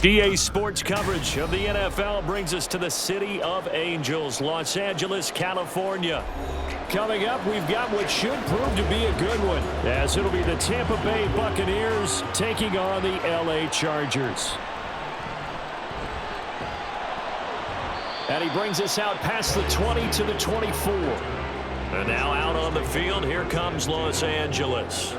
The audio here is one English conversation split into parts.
GA Sports coverage of the NFL brings us to the City of Angels, Los Angeles, California. Coming up, we've got what should prove to be a good one, as it'll be the Tampa Bay Buccaneers taking on the LA Chargers. And he brings us out past the 20 to the 24. And now out on the field, here comes Los Angeles.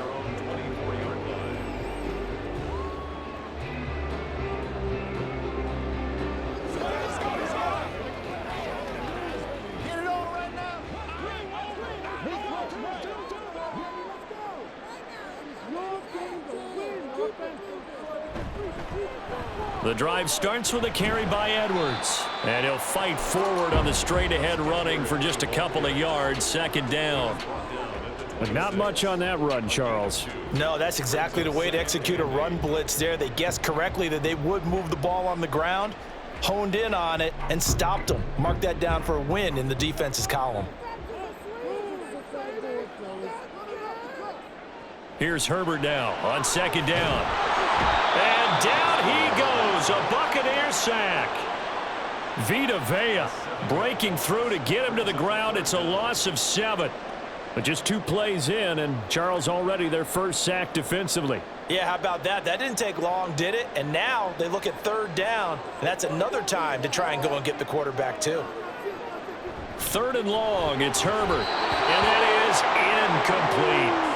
The drive starts with a carry by Edwards. And he'll fight forward on the straight-ahead running for just a couple of yards, second down. But not much on that run, Charles. No, that's exactly the way to execute a run blitz there. They guessed correctly that they would move the ball on the ground, honed in on it, and stopped them. Mark that down for a win in the defense's column. Here's Herbert now on second down. And down he goes, a Buccaneer sack. Vita Vea breaking through to get him to the ground. It's a loss of 7. But just 2 plays in, and Charles already their first sack defensively. Yeah, how about that? That didn't take long, did it? And now they look at third down, and that's another time to try and go and get the quarterback too. Third and long, it's Herbert. And that is incomplete.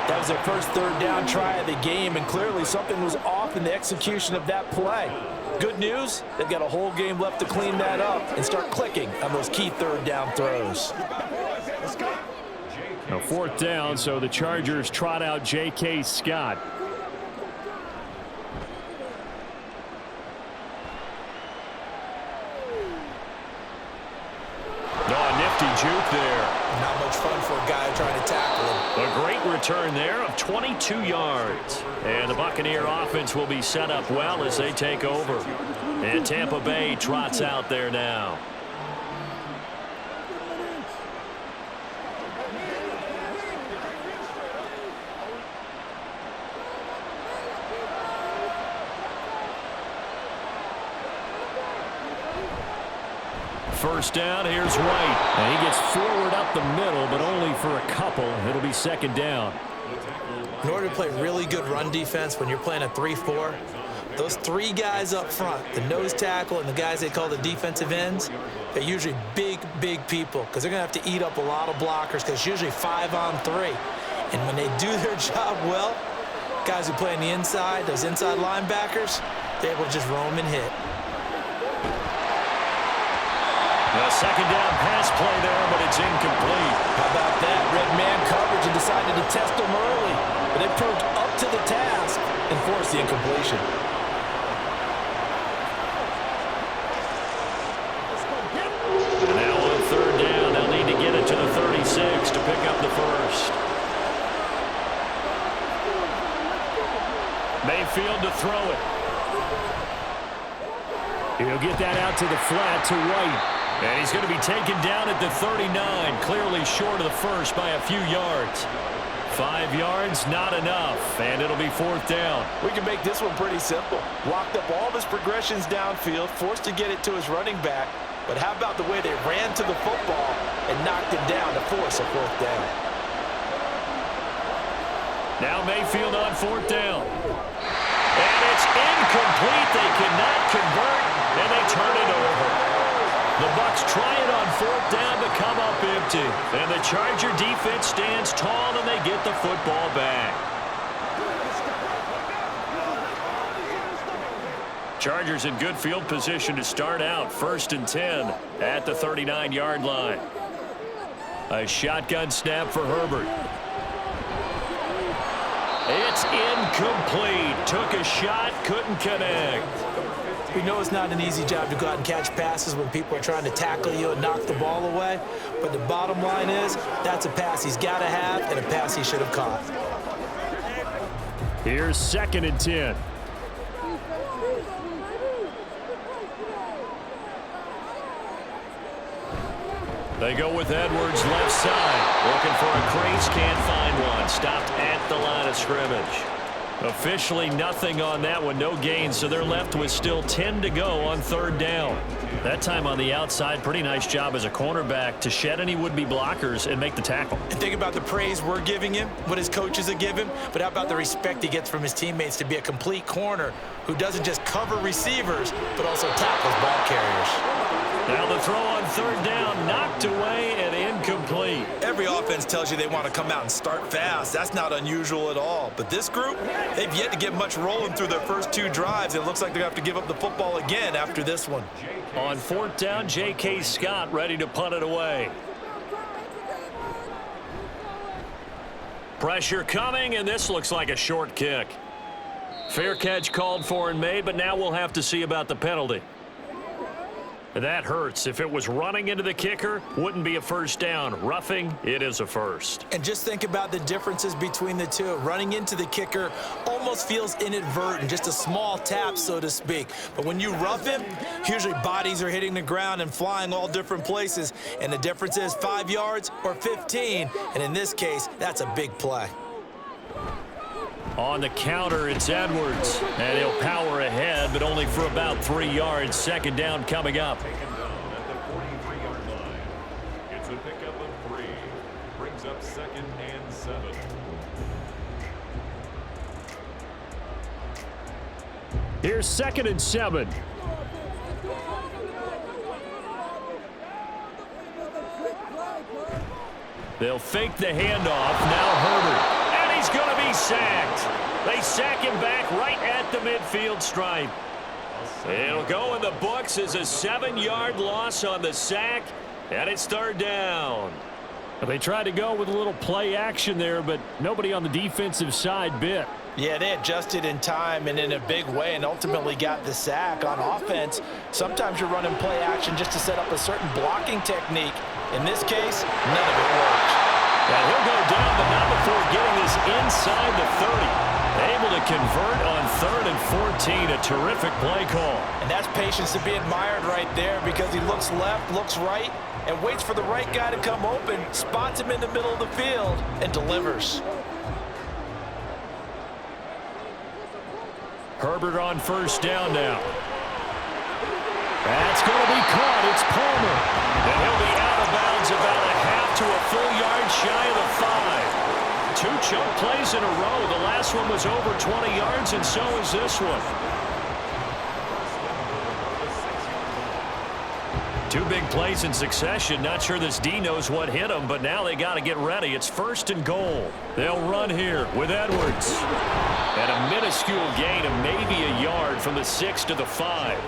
That was their first third down try of the game, and clearly something was off in the execution of that play. Good news, they've got a whole game left to clean that up and start clicking on those key third down throws. Now fourth down, so the Chargers trot out J.K. Scott. Nifty juke there. Not much fun for a guy trying to tackle him. A great return there of 22 yards. And the Buccaneer offense will be set up well as they take over. And Tampa Bay trots out there now. First down, here's White. And he gets forward up the middle, but only for a couple. It'll be second down. In order to play really good run defense when you're playing a 3-4, those 3 guys up front, the nose tackle and the guys they call the defensive ends, they're usually big, big people because they're going to have to eat up a lot of blockers because it's usually 5-on-3. And when they do their job well, guys who play on the inside, those inside linebackers, they're able to just roam and hit. A second down pass play there, but it's incomplete. How about that? Red man coverage and decided to test them early. But they proved up to the task and forced the incompletion. And now on third down, they'll need to get it to the 36 to pick up the first. Mayfield to throw it. He'll get that out to the flat to White. And he's going to be taken down at the 39, clearly short of the first by a few yards. 5 yards, not enough, and it'll be fourth down. We can make this one pretty simple. Locked up all of his progressions downfield, forced to get it to his running back. But how about the way they ran to the football and knocked him down to force a fourth down? Now Mayfield on fourth down. And it's incomplete. They cannot convert, and they turn it over. The Bucs try it on fourth down to come up empty. And the Charger defense stands tall and they get the football back. Chargers in good field position to start out. 1st and 10 at the 39-yard line. A shotgun snap for Herbert. It's incomplete. Took a shot, couldn't connect. We know it's not an easy job to go out and catch passes when people are trying to tackle you and knock the ball away. But the bottom line is, that's a pass he's got to have and a pass he should have caught. Here's 2nd and 10. They go with Edwards left side. Looking for a crease, can't find one. Stopped at the line of scrimmage. Officially nothing on that one, no gain, so they're left with still 10 to go on third down. That time on the outside, pretty nice job as a cornerback to shed any would-be blockers and make the tackle. And think about the praise we're giving him, what his coaches have given, but how about the respect he gets from his teammates to be a complete corner who doesn't just cover receivers, but also tackles ball carriers. Now the throw on third down, knocked away and incomplete. Every offense tells you they want to come out and start fast. That's not unusual at all. But this group, they've yet to get much rolling through their first 2 drives. It looks like they're going to have to give up the football again after this one. On fourth down, J.K. Scott ready to punt it away. Pressure coming, and this looks like a short kick. Fair catch called for and made, but now we'll have to see about the penalty. That hurts. If it was running into the kicker, wouldn't be a first down. Roughing, it is a first. And just think about the differences between the two. Running into the kicker almost feels inadvertent, just a small tap, so to speak. But when you rough him, usually bodies are hitting the ground and flying all different places. And the difference is 5 yards or 15. And in this case, that's a big play. On the counter, it's Edwards. And he'll power ahead, but only for about 3 yards. Second down coming up. Taken down at the 43-yard line. It's a pickup of 3. Brings up 2nd and 7. Here's 2nd and 7. They'll fake the handoff. Now Herbert. He's going to be sacked. They sack him back right at the midfield stripe. It'll go in the books as a 7-yard loss on the sack, and it's third down. They tried to go with a little play action there, but nobody on the defensive side bit. Yeah, they adjusted in time and in a big way and ultimately got the sack. On offense, sometimes you're running play action just to set up a certain blocking technique. In this case, none of it worked. And he'll go down, but not before getting this inside the 30. Able to convert on 3rd and 14. A terrific play call. And that's patience to be admired right there because he looks left, looks right, and waits for the right guy to come open, spots him in the middle of the field, and delivers. Herbert on first down now. That's going to be caught. It's Palmer. And he'll be out of bounds about a half to a full yard shy of the 5. 2 choke plays in a row. The last one was over 20 yards, and so is this one. 2 big plays in succession. Not sure this D knows what hit him, but now they got to get ready. It's 1st and goal. They'll run here with Edwards. And a minuscule gain of maybe a yard from the 6 to the 5.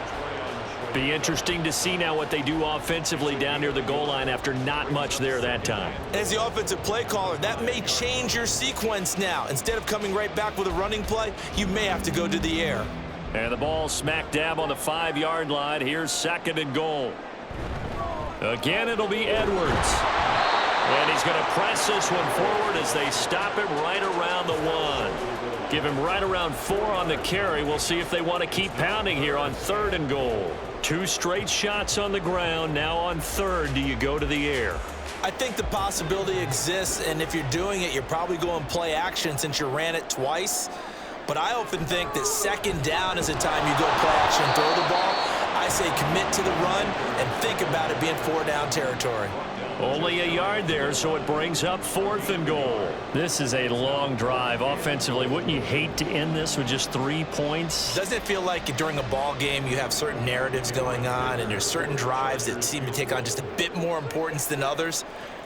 Be interesting to see now what they do offensively down near the goal line after not much there that time. As the offensive play caller, that may change your sequence now. Instead of coming right back with a running play, you may have to go to the air. And the ball smack dab on the 5-yard line. Here's 2nd and goal. Again, it'll be Edwards. And he's going to press this one forward as they stop him right around the 1. Give him right around 4 on the carry. We'll see if they want to keep pounding here on 3rd and goal. 2 straight shots on the ground. Now on 3rd, do you go to the air? I think the possibility exists, and if you're doing it, you're probably going play action since you ran it twice. But I often think that 2nd down is the time you go play action and throw the ball. I say commit to the run and think about it being 4-down territory. Only a yard there, so it brings up 4th and goal. This is a long drive offensively. Wouldn't you hate to end this with just 3 points? Doesn't it feel like during a ball game you have certain narratives going on and there's certain drives that seem to take on just a bit more importance than others?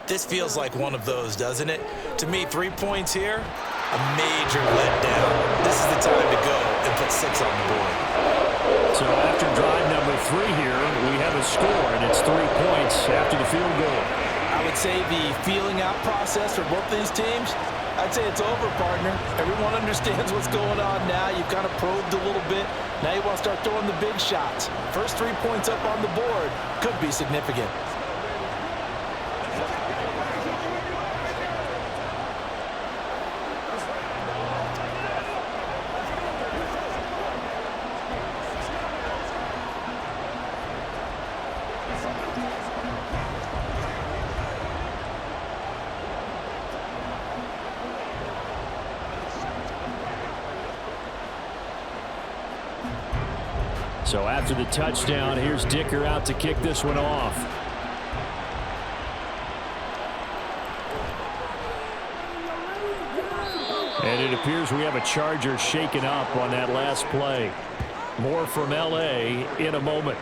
This feels like one of those, doesn't it? To me, 3 points here, a major letdown. This is the time to go and put 6 on the board. So after drive number 3 here, we have a score, and it's 3 points after the field goal. I would say the feeling out process for both these teams, I'd say it's over, partner. Everyone understands what's going on now. You've kind of probed a little bit. Now you want to start throwing the big shots. First 3 points up on the board could be significant. So after the touchdown, here's Dicker out to kick this one off. And it appears we have a Charger shaken up on that last play. More from L.A. in a moment.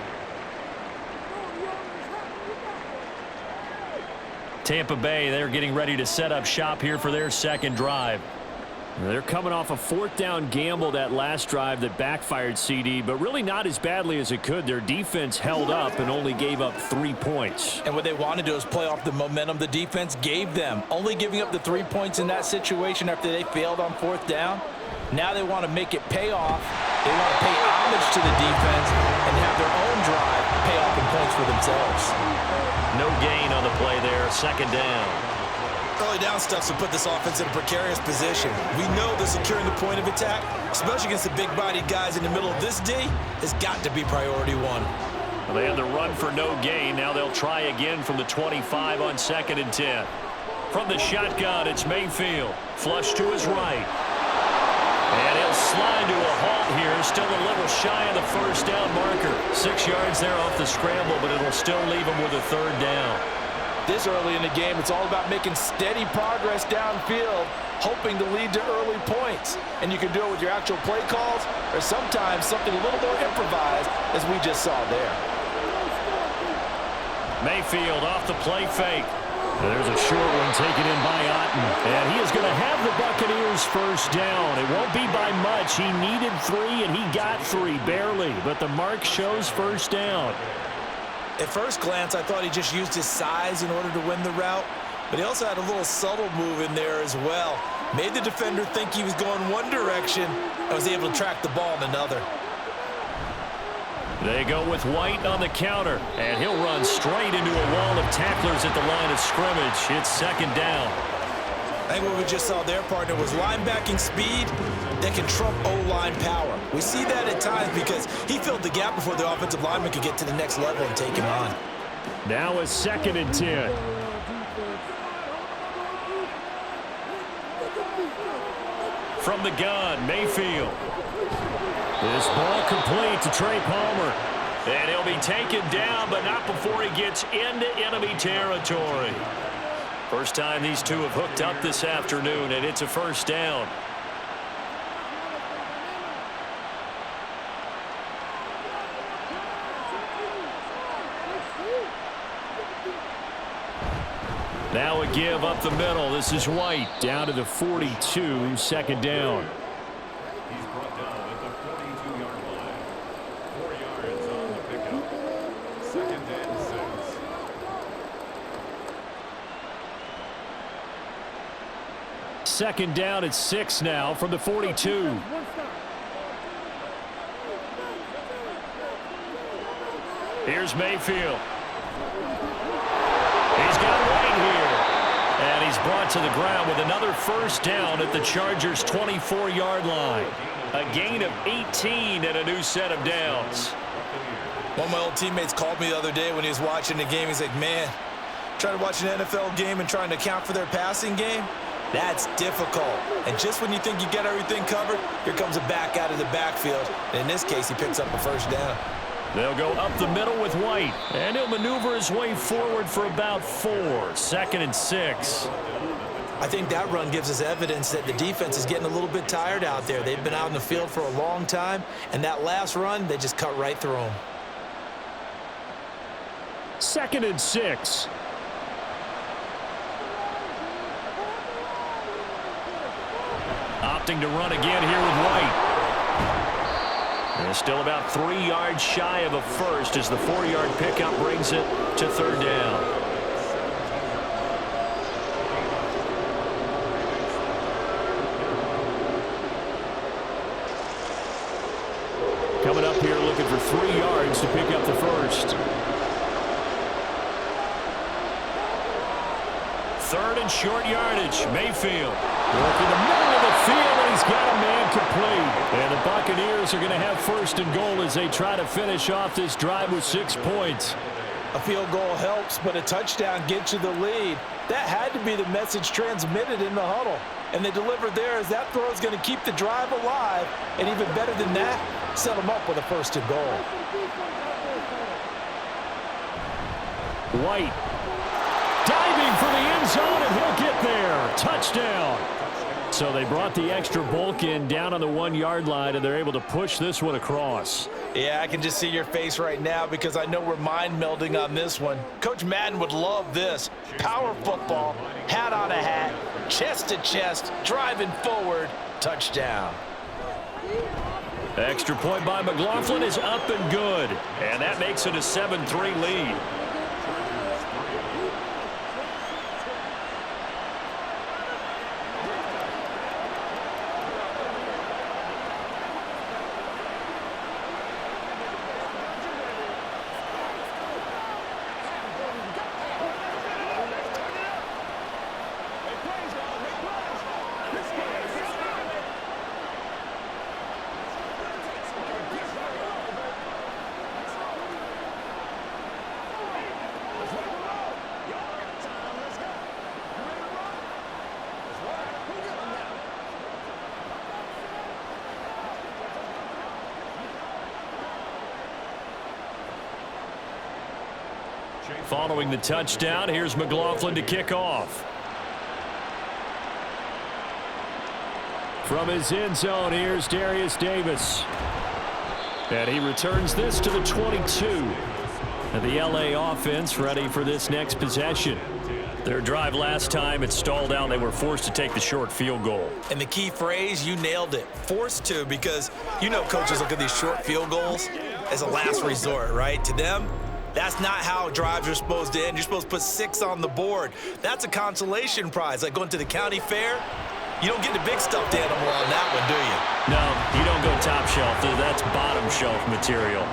Tampa Bay, they're getting ready to set up shop here for their second drive. They're coming off a fourth down gamble that last drive that backfired, CD, but really not as badly as it could. Their defense held up and only gave up 3 points. And what they want to do is play off the momentum the defense gave them. Only giving up the 3 points in that situation after they failed on fourth down. Now they want to make it pay off. They want to pay homage to the defense and have their own drive pay off in points for themselves. No gain on the play there, second down. Early down stuff to put this offense in a precarious position. We know that securing the point of attack, especially against the big-bodied guys in the middle of this D, has got to be priority one. Well, they had the run for no gain. Now they'll try again from the 25 on 2nd and 10. From the shotgun, it's Mayfield. Flush to his right. And he'll slide to a halt here. Still a little shy of the first down marker. 6 yards there off the scramble, but it'll still leave him with a third down. This early in the game, it's all about making steady progress downfield, hoping to lead to early points. And you can do it with your actual play calls or sometimes something a little more improvised, as we just saw there. Mayfield off the play fake. There's a short one taken in by Otten. And he is going to have the Buccaneers first down. It won't be by much. He needed 3, and he got 3, barely. But the mark shows first down. At first glance, I thought he just used his size in order to win the route, but he also had a little subtle move in there as well. Made the defender think he was going one direction and was able to track the ball in another. They go with White on the counter, and he'll run straight into a wall of tacklers at the line of scrimmage. It's second down. I think what we just saw there, partner, was linebacking speed that can trump O-line power. We see that at times because he filled the gap before the offensive lineman could get to the next level and take him on. Now it's 2nd and 10. From the gun, Mayfield. This ball complete to Trey Palmer. And he'll be taken down, but not before he gets into enemy territory. First time these two have hooked up this afternoon, and it's a first down. Now a give up the middle. This is White down to the 42, second down. He's brought down at the 42-yard line. 4 yards on the pickup. 2nd and 6. Second down at 6 now from the 42. Here's Mayfield. He's got White here. And he's brought to the ground with another first down at the Chargers' 24-yard line. A gain of 18 and a new set of downs. One of my old teammates called me the other day when he was watching the game. He's like, man, trying to watch an NFL game and trying to account for their passing game, that's difficult. And just when you think you get everything covered, here comes a back out of the backfield. And in this case, he picks up a first down. They'll go up the middle with White, and he'll maneuver his way forward for about 4. 2nd and 6. I think that run gives us evidence that the defense is getting a little bit tired out there. They've been out in the field for a long time, and that last run, they just cut right through them. 2nd and 6. Opting to run again here with White. And still about 3 yards shy of a first as the 4-yard pickup brings it to third down. Coming up here looking for 3 yards to pick up the first. 3rd and short yardage. Mayfield working the middle of the field, and he's got a man complete. And the Buccaneers are going to have 1st and goal as they try to finish off this drive with 6 points. A field goal helps, but a touchdown gets you the lead. That had to be the message transmitted in the huddle. And they delivered there as that throw is going to keep the drive alive. And even better than that, set them up with a 1st and goal. White diving for the end zone, and he'll get there. Touchdown. So they brought the extra bulk in down on the 1-yard line, and they're able to push this one across. Yeah, I can just see your face right now because I know we're mind melding on this one. Coach Madden would love this. Power football, hat on a hat, chest to chest, driving forward, touchdown. Extra point by McLaughlin is up and good, and that makes it a 7-3 lead. Following the touchdown, here's McLaughlin to kick off. From his end zone, here's Darius Davis. And he returns this to the 22. And the LA offense ready for this next possession. Their drive last time, it stalled out. They were forced to take the short field goal. And the key phrase, you nailed it. Forced to, because you know coaches look at these short field goals as a last resort, right? To them, that's not how drives are supposed to end. You're supposed to put 6 on the board. That's a consolation prize, like going to the county fair. You don't get the big stuffed animal on that one, do you? No, you don't go top shelf. That's bottom shelf material.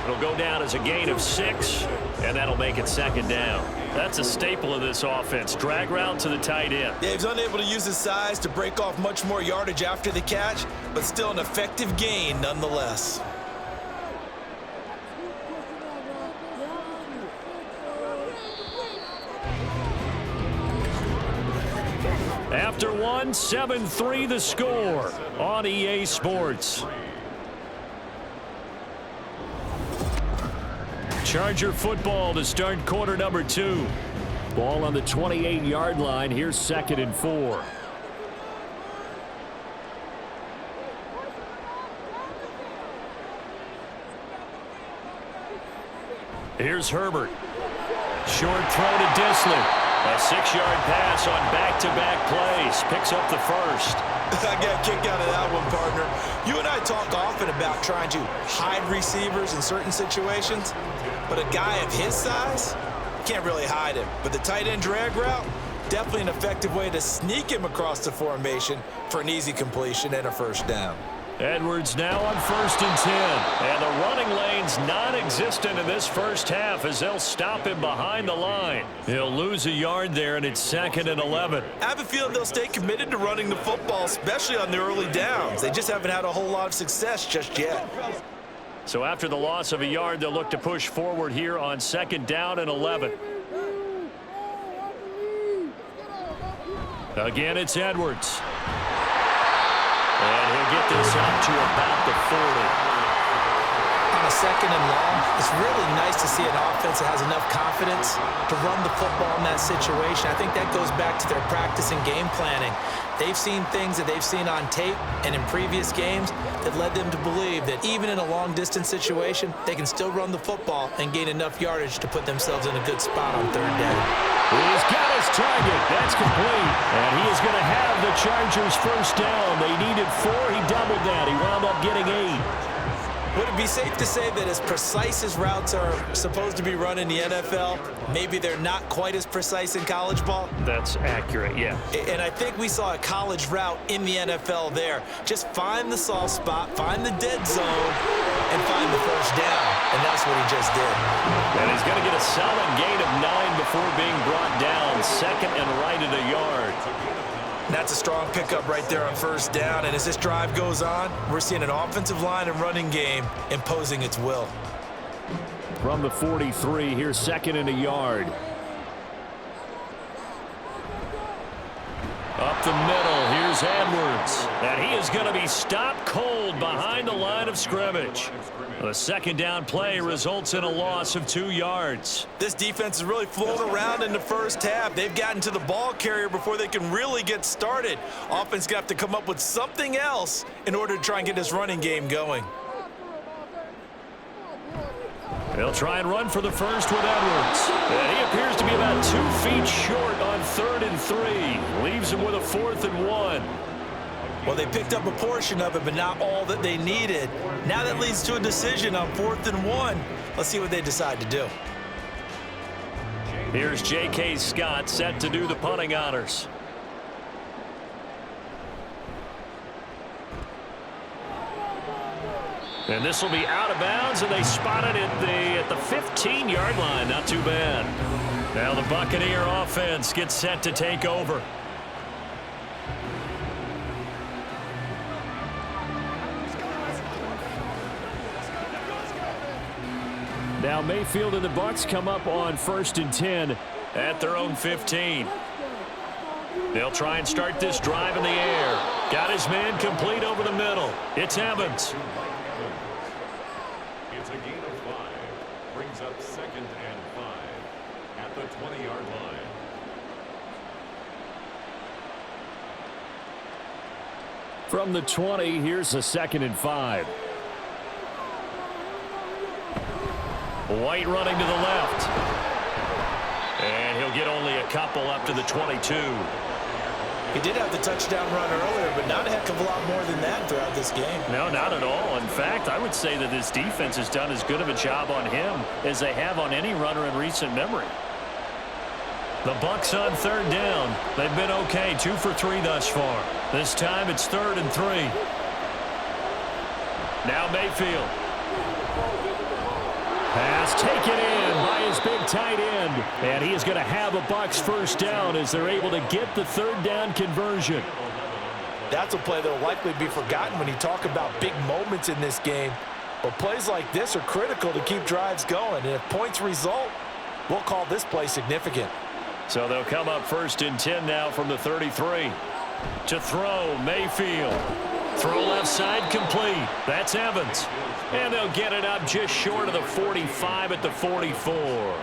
It'll go down as a gain of 6, and that'll make it 2nd down. That's a staple of this offense. Drag route to the tight end. Yeah, he's unable to use his size to break off much more yardage after the catch, but still an effective gain nonetheless. After 1, 7-3 the score on EA Sports. Charger football to start quarter number 2. Ball on the 28-yard line. Here's 2nd and 4. Here's Herbert. Short throw to Disley. A 6-yard pass on back-to-back plays. Picks up the 1st. I got a kick out of that one, partner. You and I talk often about trying to hide receivers in certain situations, but a guy of his size, can't really hide him. But the tight end drag route, definitely an effective way to sneak him across the formation for an easy completion and a 1st down. Edwards now on 1st and 10. And the running lane's non-existent in this first half as they'll stop him behind the line. He'll lose a yard there, and it's 2nd and 11. I have a feeling they'll stay committed to running the football, especially on the early downs. They just haven't had a whole lot of success just yet. So after the loss of a yard, they'll look to push forward here on 2nd down and 11. Again, it's Edwards. And he'll get this up to about the 40. On a 2nd and long, it's really nice to see an offense that has enough confidence to run the football in that situation. I think that goes back to their practice and game planning. They've seen things that they've seen on tape and in previous games that led them to believe that even in a long-distance situation, they can still run the football and gain enough yardage to put themselves in a good spot on 3rd down. He's got his target. That's complete. And he is going to have the Chargers 1st down. They needed 4. He doubled that. He wound up getting 8. Would it be safe to say that as precise as routes are supposed to be run in the NFL, maybe they're not quite as precise in college ball? That's accurate, yeah. And I think we saw a college route in the NFL there. Just find the soft spot, find the dead zone, and find the 1st down. And that's what he just did. And he's going to get a solid gain of 9 before being brought down. 2nd and right at a yard. That's a strong pickup right there on 1st down. And as this drive goes on, we're seeing an offensive line and running game imposing its will. From the 43, here's 2nd and a yard. Up the middle, here's Edwards. And he is going to be stopped cold behind the line of scrimmage. The second down play results in a loss of 2 yards. This defense is really flown around in the first half. They've gotten to the ball carrier before they can really get started. Offense got to come up with something else in order to try and get this running game going. They'll try and run for the first with Edwards. And he appears to be about 2 feet short on 3rd and 3. Leaves him with a 4th and 1. Well, they picked up a portion of it, but not all that they needed. Now that leads to a decision on 4th and 1. Let's see what they decide to do. Here's J.K. Scott set to do the punting honors. And this will be out of bounds, and they spot it at the 15-yard line. Not too bad. Now the Buccaneer offense gets set to take over. Now Mayfield and the Bucs come up on 1st and 10 at their own 15. They'll try and start this drive in the air. Got his man complete over the middle. It's Evans. It's a gain of 5. Brings up 2nd and 5 at the 20-yard line. From the 20, here's a 2nd and 5. White running to the left. And he'll get only a couple up to the 22. He did have the touchdown run earlier, but not a heck of a lot more than that throughout this game. No, not at all. In fact, I would say that this defense has done as good of a job on him as they have on any runner in recent memory. The Bucs on 3rd down. They've been okay, 2 for 3 thus far. This time it's 3rd and 3. Now Mayfield. Pass taken in by his big tight end. And he is going to have a Bucs first down as they're able to get the 3rd down conversion. That's a play that will likely be forgotten when you talk about big moments in this game. But plays like this are critical to keep drives going. And if points result, we'll call this play significant. So they'll come up 1st and 10 now from the 33. To throw, Mayfield. Throw left side complete. That's Evans. And they'll get it up just short of the 45 at the 44.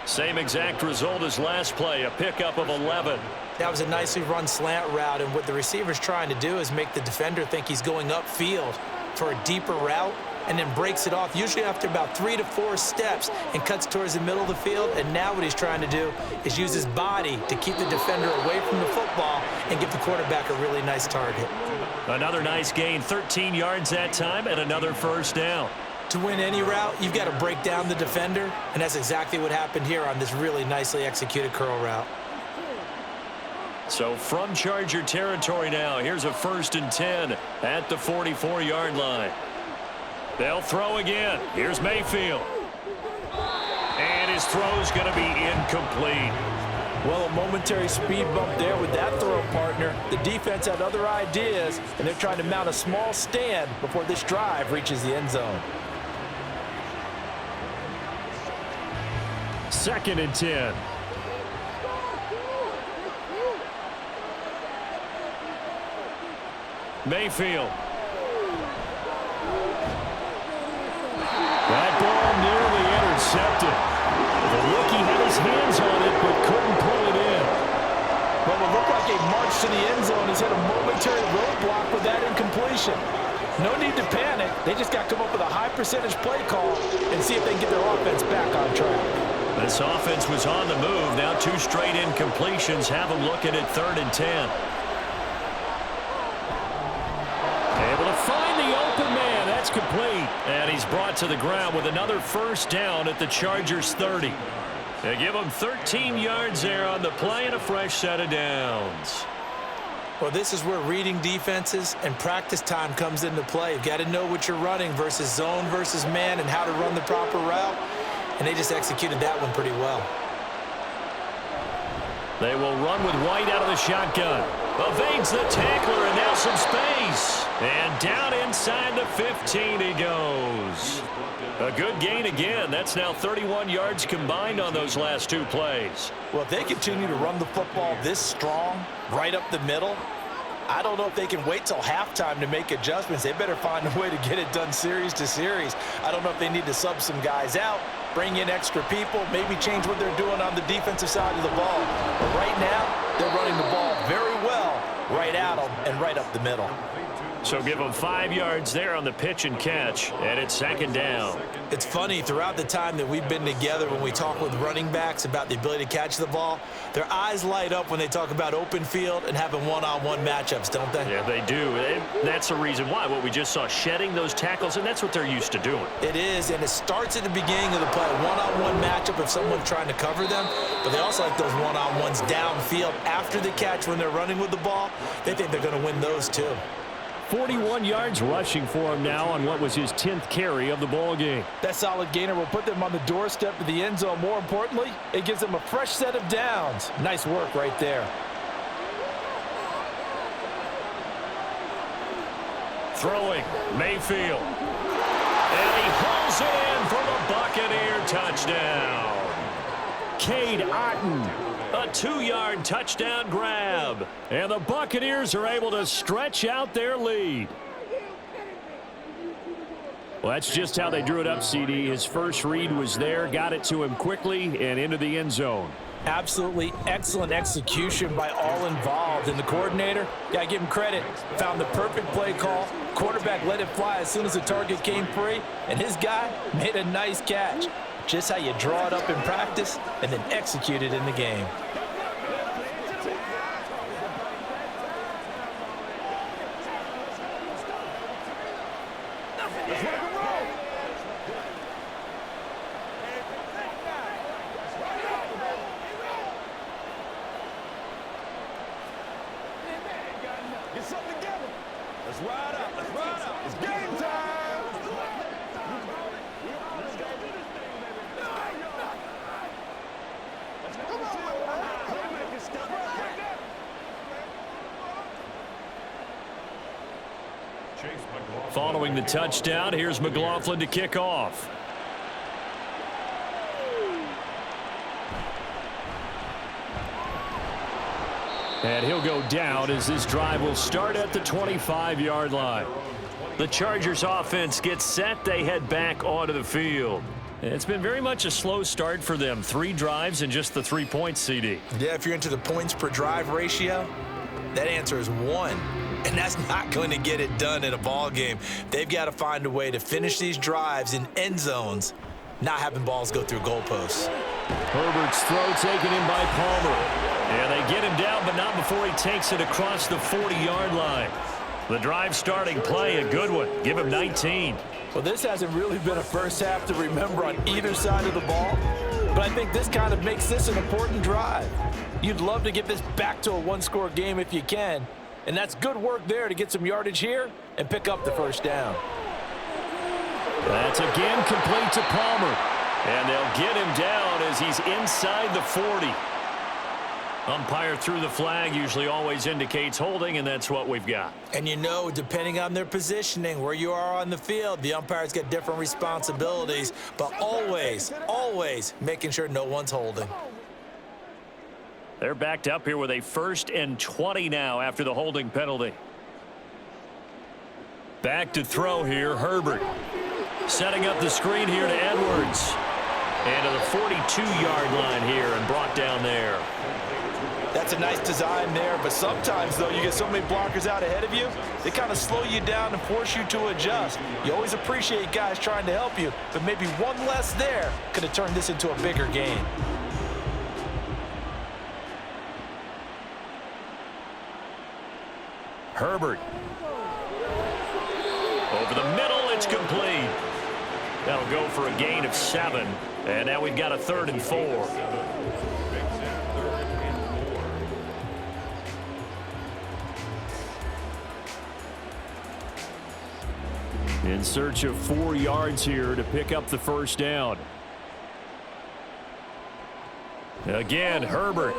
Same exact result as last play, a pickup of 11. That was a nicely run slant route, and what the receiver's trying to do is make the defender think he's going upfield for a deeper route and then breaks it off, usually after about 3 to 4 steps, and cuts towards the middle of the field. And now what he's trying to do is use his body to keep the defender away from the football and give the quarterback a really nice target. Another nice gain, 13 yards that time, and another first down. To win any route, you've got to break down the defender, and that's exactly what happened here on this really nicely executed curl route. So from Charger territory now, here's a 1st and 10 at the 44-yard line. They'll throw again. Here's Mayfield. And his throw's going to be incomplete. Well, a momentary speed bump there with that throw, partner. The defense had other ideas, and they're trying to mount a small stand before this drive reaches the end zone. 2nd and 10. Mayfield. That ball nearly intercepted. The rookie had his hands on it but couldn't pull it in. Well, it looked like a march to the end zone has hit a momentary roadblock with that incompletion. No need to panic. They just got to come up with a high percentage play call and see if they can get their offense back on track. This offense was on the move. Now 2 straight incompletions have them looking at 3rd and 10. Able to find the open man. That's complete. And he's brought to the ground with another first down at the Chargers 30. They give him 13 yards there on the play and a fresh set of downs. Well, this is where reading defenses and practice time comes into play. You've got to know what you're running versus zone versus man and how to run the proper route. And they just executed that one pretty well. They will run with White out of the shotgun. Evades the tackler, and now some space. And down inside the 15 he goes. A good gain again. That's now 31 yards combined on those last 2 plays. Well, if they continue to run the football this strong, right up the middle, I don't know if they can wait till halftime to make adjustments. They better find a way to get it done series to series. I don't know if they need to sub some guys out, bring in extra people, maybe change what they're doing on the defensive side of the ball. But right now, they're running the ball very well right at them and right up the middle. So give them 5 yards there on the pitch and catch, and it's second down. It's funny, throughout the time that we've been together, when we talk with running backs about the ability to catch the ball, their eyes light up when they talk about open field and having one-on-one matchups, don't they? Yeah, they do. And that's the reason why. What we just saw, shedding those tackles, and that's what they're used to doing. It is, and it starts at the beginning of the play. One-on-one matchup if someone's trying to cover them, but they also like those one-on-ones downfield after the catch when they're running with the ball. They think they're going to win those too. 41 yards rushing for him now on what was his 10th carry of the ball game. That solid gainer will put them on the doorstep of the end zone. More importantly, it gives them a fresh set of downs. Nice work right there. Throwing, Mayfield. And he hauls it in for the Buccaneer touchdown. Cade Otton. A 2-yard touchdown grab. And the Buccaneers are able to stretch out their lead. Well, that's just how they drew it up, CD. His first read was there, got it to him quickly, and into the end zone. Absolutely excellent execution by all involved. And the coordinator, gotta give him credit, found the perfect play call. Quarterback let it fly as soon as the target came free, and his guy made a nice catch. Just how you draw it up in practice and then execute it in the game. Get something together. Let's ride out. Let's ride out. It's game time. Let's go do this thing, baby. Come on, playmakers, step right there. Following the touchdown, here's McLaughlin to kick off. And he'll go down as this drive will start at the 25-yard line. The Chargers offense gets set. They head back onto the field. It's been very much a slow start for them. 3 drives and just the 3 points, CD. Yeah, if you're into the points per drive ratio, that answer is 1. And that's not going to get it done in a ball game. They've got to find a way to finish these drives in end zones, not having balls go through goalposts. Herbert's throw taken in by Palmer. And they get him down, but not before he takes it across the 40-yard line. The drive starting play, a good one. Give him 19. Well, this hasn't really been a first half to remember on either side of the ball, but I think this kind of makes this an important drive. You'd love to get this back to a one-score game if you can, and that's good work there to get some yardage here and pick up the first down. That's again complete to Palmer. And they'll get him down as he's inside the 40. Umpire threw the flag, usually always indicates holding, and that's what we've got. And you know, depending on their positioning, where you are on the field, the umpires get different responsibilities, but always, always making sure no one's holding. They're backed up here with a 1st and 20 now after the holding penalty. Back to throw here, Herbert. Setting up the screen here to Edwards. And to the 42-yard line here and brought down there. That's a nice design there, but sometimes, though, you get so many blockers out ahead of you, they kind of slow you down and force you to adjust. You always appreciate guys trying to help you, but maybe one less there could have turned this into a bigger game. Herbert. Over the middle, it's complete. That'll go for a gain of 7. And now we've got a 3rd and 4. In search of 4 yards here to pick up the first down. Again, Herbert.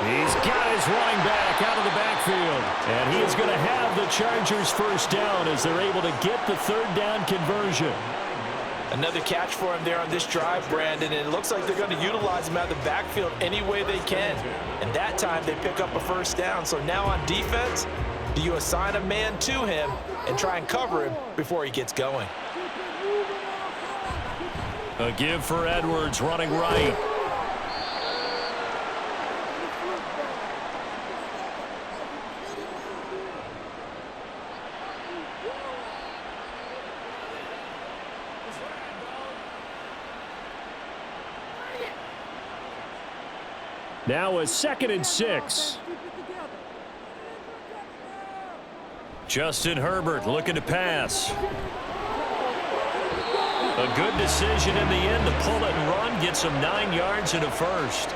He's got his running back out of the backfield. And he is going to have the Chargers first down as they're able to get the 3rd down conversion. Another catch for him there on this drive, Brandon, and it looks like they're going to utilize him out of the backfield any way they can. And that time they pick up a first down. So now on defense, do you assign a man to him and try and cover him before he gets going? A give for Edwards running right. Now a 2nd and 6. Justin Herbert looking to pass. A good decision in the end to pull it and run, gets him 9 yards and a first.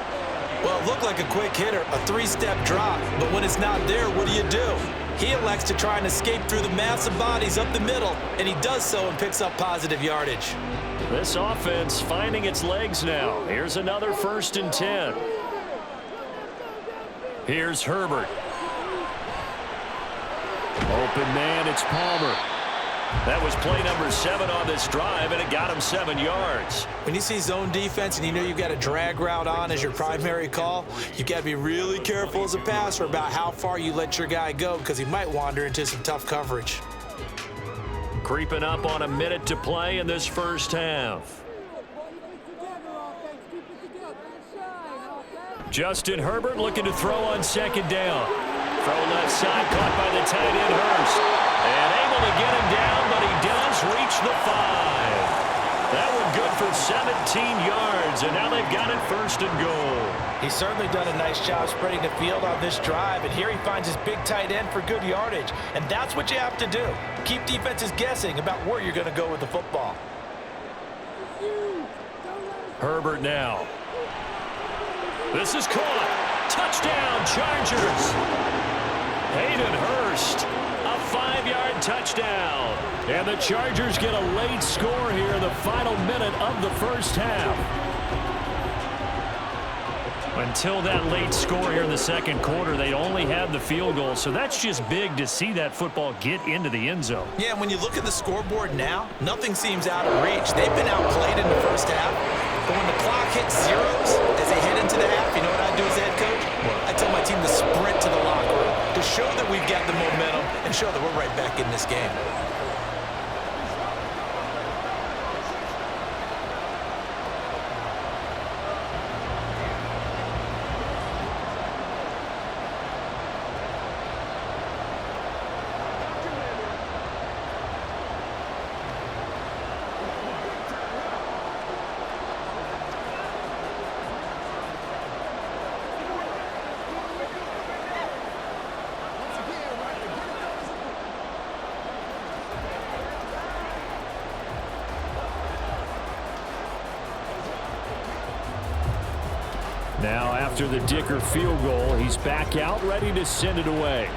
Well, it looked like a quick hitter, a 3-step drop, but when it's not there, what do? He elects to try and escape through the massive bodies up the middle, and he does so and picks up positive yardage. This offense finding its legs now. Here's another 1st and 10. Here's Herbert. Open man, it's Palmer. That was play number 7 on this drive, and it got him 7 yards. When you see zone defense and you know you've got a drag route on as your primary call, you've got to be really careful as a passer about how far you let your guy go because he might wander into some tough coverage. Creeping up on a minute to play in this first half. Justin Herbert looking to throw on 2nd down. Throw left side, caught by the tight end Hurst. And able to get him down, but he does reach the 5. That one good for 17 yards, and now they've got it 1st and goal. He's certainly done a nice job spreading the field on this drive, and here he finds his big tight end for good yardage. And that's what you have to do. Keep defenses guessing about where you're going to go with the football. Herbert now. This is caught. Touchdown, Chargers. Hayden Hurst, a 5-yard touchdown. And the Chargers get a late score here in the final minute of the first half. Until that late score here in the second quarter, they only had the field goal, so that's just big to see that football get into the end zone. Yeah, and when you look at the scoreboard now, nothing seems out of reach. They've been outplayed in the first half, but when the clock hits zeros as they head into the half, you know what I do as head coach? I tell my team to sprint to the locker room to show that we've got the momentum and show that we're right back in this game. Now after the Dicker field goal, he's back out ready to send it away.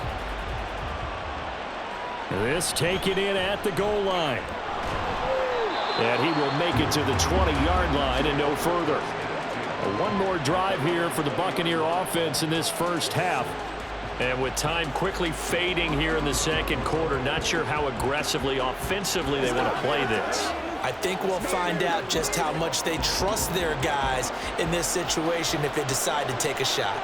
This taken in at the goal line. And he will make it to the 20-yard line and no further. One more drive here for the Buccaneer offense in this first half. And with time quickly fading here in the second quarter, not sure how aggressively, offensively they want to play this. I think we'll find out just how much they trust their guys in this situation if they decide to take a shot.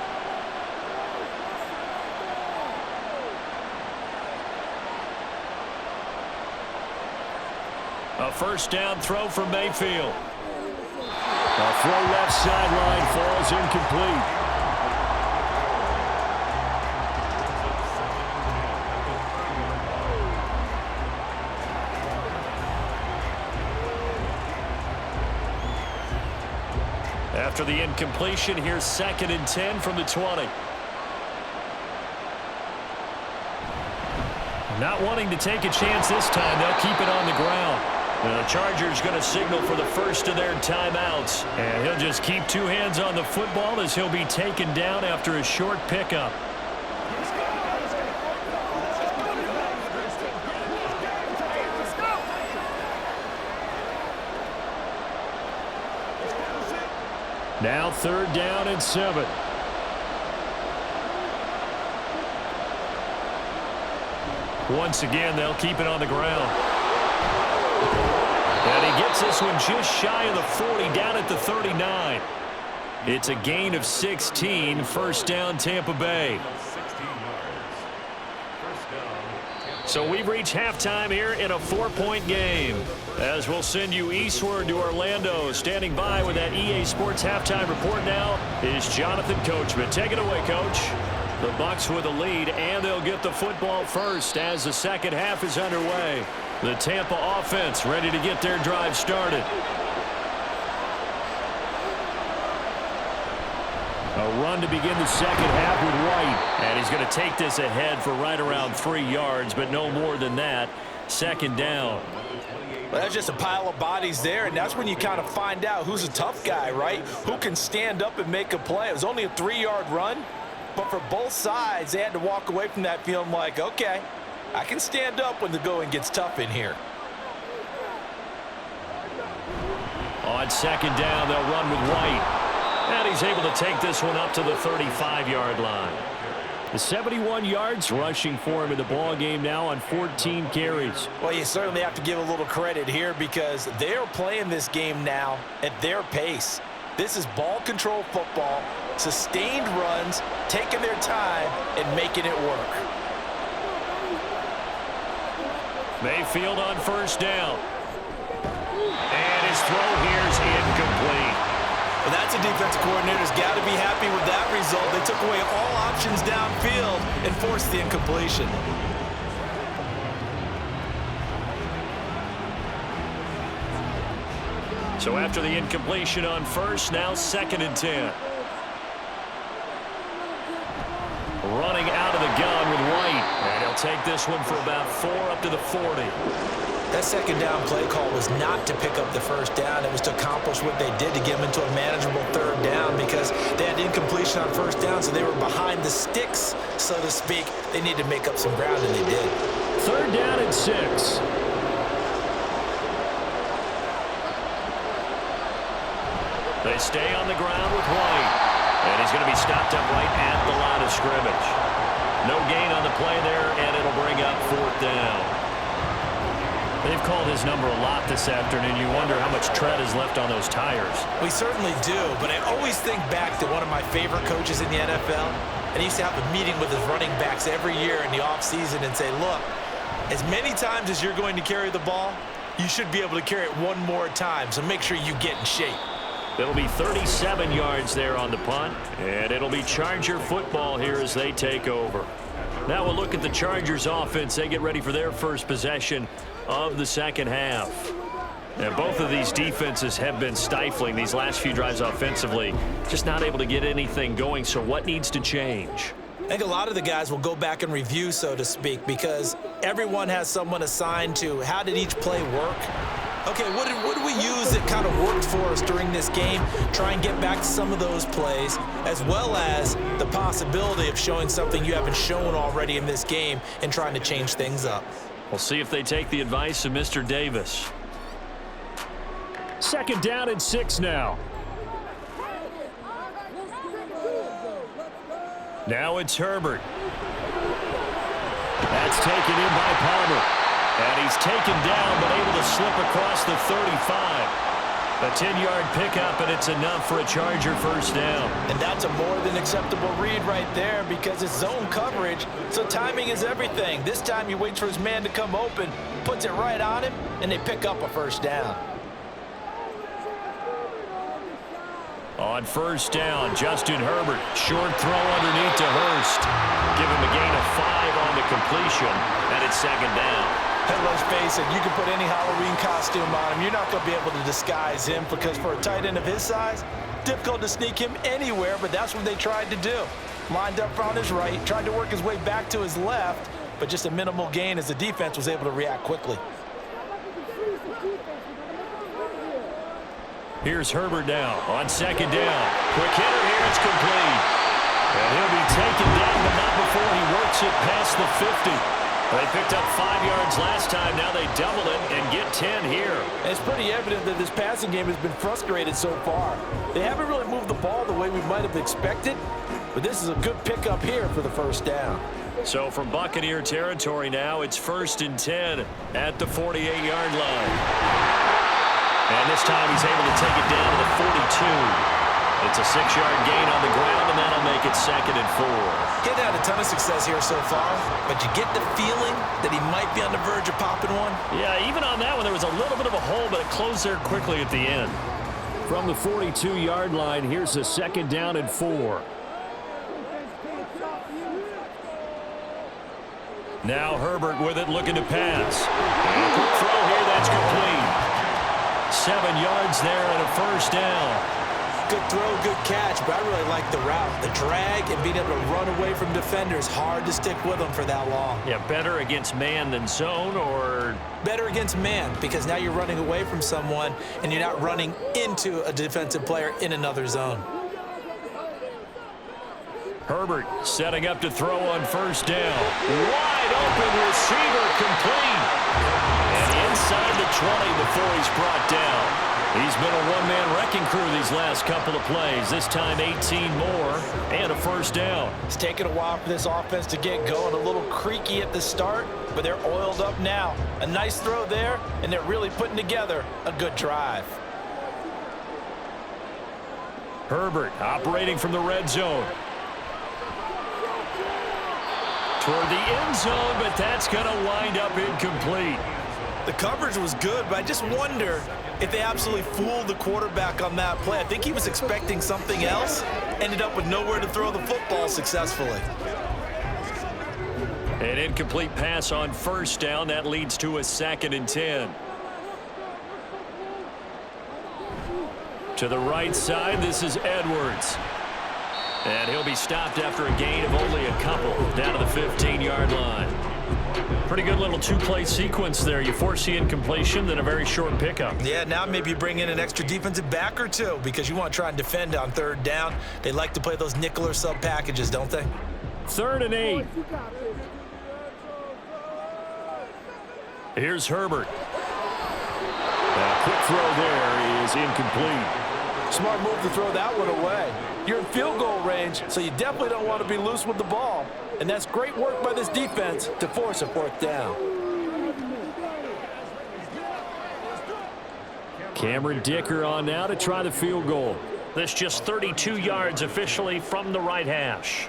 A first down throw for Mayfield. A throw left sideline falls incomplete. After the incompletion, here's 2nd and 10 from the 20. Not wanting to take a chance this time, they'll keep it on the ground. The Chargers going to signal for the first of their timeouts. And he'll just keep 2 hands on the football as he'll be taken down after a short pickup. Now 3rd down and 7. Once again, they'll keep it on the ground. And he gets this one just shy of the 40, down at the 39. It's a gain of 16, first down Tampa Bay. 16 yards. First down. So we've reached halftime here in a 4-point game. As we'll send you eastward to Orlando. Standing by with that EA Sports halftime report now is Jonathan Coachman. Take it away, Coach. The Bucs with a lead, and they'll get the football first as the second half is underway. The Tampa offense ready to get their drive started. A run to begin the second half with White. And he's going to take this ahead for right around 3 yards, but no more than that. Second down. Well, that's just a pile of bodies there, and that's when you kind of find out who's a tough guy, right? Who can stand up and make a play. It was only a 3-yard run, but for both sides, they had to walk away from that feeling like, okay, I can stand up when the going gets tough in here. On second down, they'll run with White. And he's able to take this one up to the 35-yard line. The 71 yards rushing for him in the ball game now on 14 carries. Well, you certainly have to give a little credit here because they're playing this game now at their pace. This is ball control football, sustained runs, taking their time, and making it work. Mayfield on first down. And his throw here is incomplete. Well, that's a defensive coordinator's got to be happy with that result. They took away all options downfield and forced the incompletion. So after the incompletion on first, now second and 10. Running out of the gun with White. And he'll take this one for about 4 up to the 40. That second down play call was not to pick up the first down. It was to accomplish what they did to get them into a manageable third down because they had incompletion on first down, so they were behind the sticks, so to speak. They needed to make up some ground, and they did. Third down and 6. They stay on the ground with White. And he's going to be stopped up right at the line of scrimmage. No gain on the play there, and it'll bring up fourth down. They've called his number a lot this afternoon. You wonder how much tread is left on those tires. We certainly do, but I always think back to one of my favorite coaches in the NFL, and he used to have a meeting with his running backs every year in the offseason and say, look, as many times as you're going to carry the ball, you should be able to carry it one more time, so make sure you get in shape. It'll be 37 yards there on the punt, and it'll be Charger football here as they take over. Now we'll look at the Chargers offense. They get ready for their first possession of the second half. And both of these defenses have been stifling these last few drives offensively. Just not able to get anything going, so what needs to change? I think a lot of the guys will go back and review, so to speak, because everyone has someone assigned to how did each play work. Okay, what did we use that kind of worked for us during this game? Try and get back to some of those plays, as well as the possibility of showing something you haven't shown already in this game and trying to change things up. We'll see if they take the advice of Mr. Davis. Second down and 6 now. Now it's Herbert. That's taken in by Palmer. And he's taken down, but able to slip across the 35. A 10-yard pickup, and it's enough for a Charger first down. And that's a more than acceptable read right there because it's zone coverage, so timing is everything. This time he waits for his man to come open, puts it right on him, and they pick up a first down. On first down, Justin Herbert. Short throw underneath to Hurst. Give him a gain of 5 on the completion, and it's second down. And let's face it, you can put any Halloween costume on him. You're not going to be able to disguise him because for a tight end of his size, difficult to sneak him anywhere, but that's what they tried to do. Lined up on his right, tried to work his way back to his left, but just a minimal gain as the defense was able to react quickly. Here's Herbert now on second down. Quick hitter here, it's complete. And he'll be taken down, but not before he works it past the 50. They picked up 5 yards last time. Now they double it and get 10 here. And it's pretty evident that this passing game has been frustrated so far. They haven't really moved the ball the way we might have expected, but this is a good pickup here for the first down. So from Buccaneer territory now, it's first and 10 at the 48-yard line. And this time he's able to take it down to the 42. It's a 6-yard gain on the ground, and that'll make it 2nd and 4. He's had a ton of success here so far, but you get the feeling that he might be on the verge of popping one. Yeah, even on that one, there was a little bit of a hole, but it closed there quickly at the end. From the 42-yard line, here's a 2nd down and 4. Now Herbert with it, looking to pass. Quick throw here, that's complete. 7 yards there and a 1st down. Good throw, good catch, but I really like the route. The drag and being able to run away from defenders, hard to stick with them for that long. Yeah, better against man than zone, or? Better against man, because now you're running away from someone and you're not running into a defensive player in another zone. Herbert setting up to throw on 1st down. Wide open receiver, complete. And inside the 20 before he's brought down. He's been a one-man wrecking crew these last couple of plays. This time 18 more and a 1st down. It's taken a while for this offense to get going. A little creaky at the start, but they're oiled up now. A nice throw there, and they're really putting together a good drive. Herbert operating from the red zone. Toward the end zone, but that's going to wind up incomplete. The coverage was good, but I just wonder if they absolutely fooled the quarterback on that play. I think he was expecting something else, ended up with nowhere to throw the football successfully. An incomplete pass on 1st down. That leads to a 2nd and 10. To the right side, this is Edwards. And he'll be stopped after a gain of only a couple, down to the 15-yard line. Pretty good little 2-play sequence there. You force the incompletion, then a very short pickup. Yeah, now maybe you bring in an extra defensive back or two because you want to try and defend on 3rd down. They like to play those nickel or sub packages, don't they? 3rd and 8. Here's Herbert. A quick throw there is incomplete. Smart move to throw that one away. You're in field goal range, so you definitely don't want to be loose with the ball. And that's great work by this defense to force a 4th down. Cameron Dicker on now to try the field goal. This just 32 yards officially from the right hash.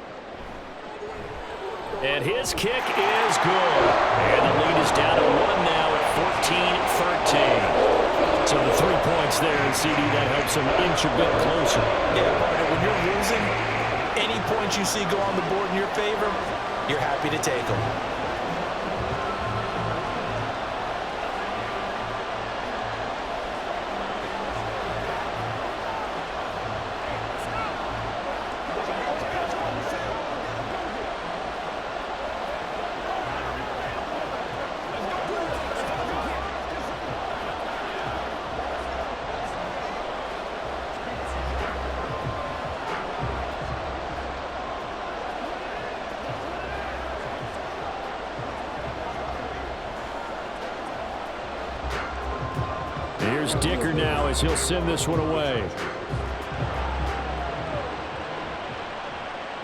And his kick is good. And the lead is down to 1 now at 14-13. So the 3 points there, and CD, that helps them inch a bit closer. Yeah, partner, when you're losing, any points you see go on the board in your favor, you're happy to take them. Here's Dicker now as he'll send this one away.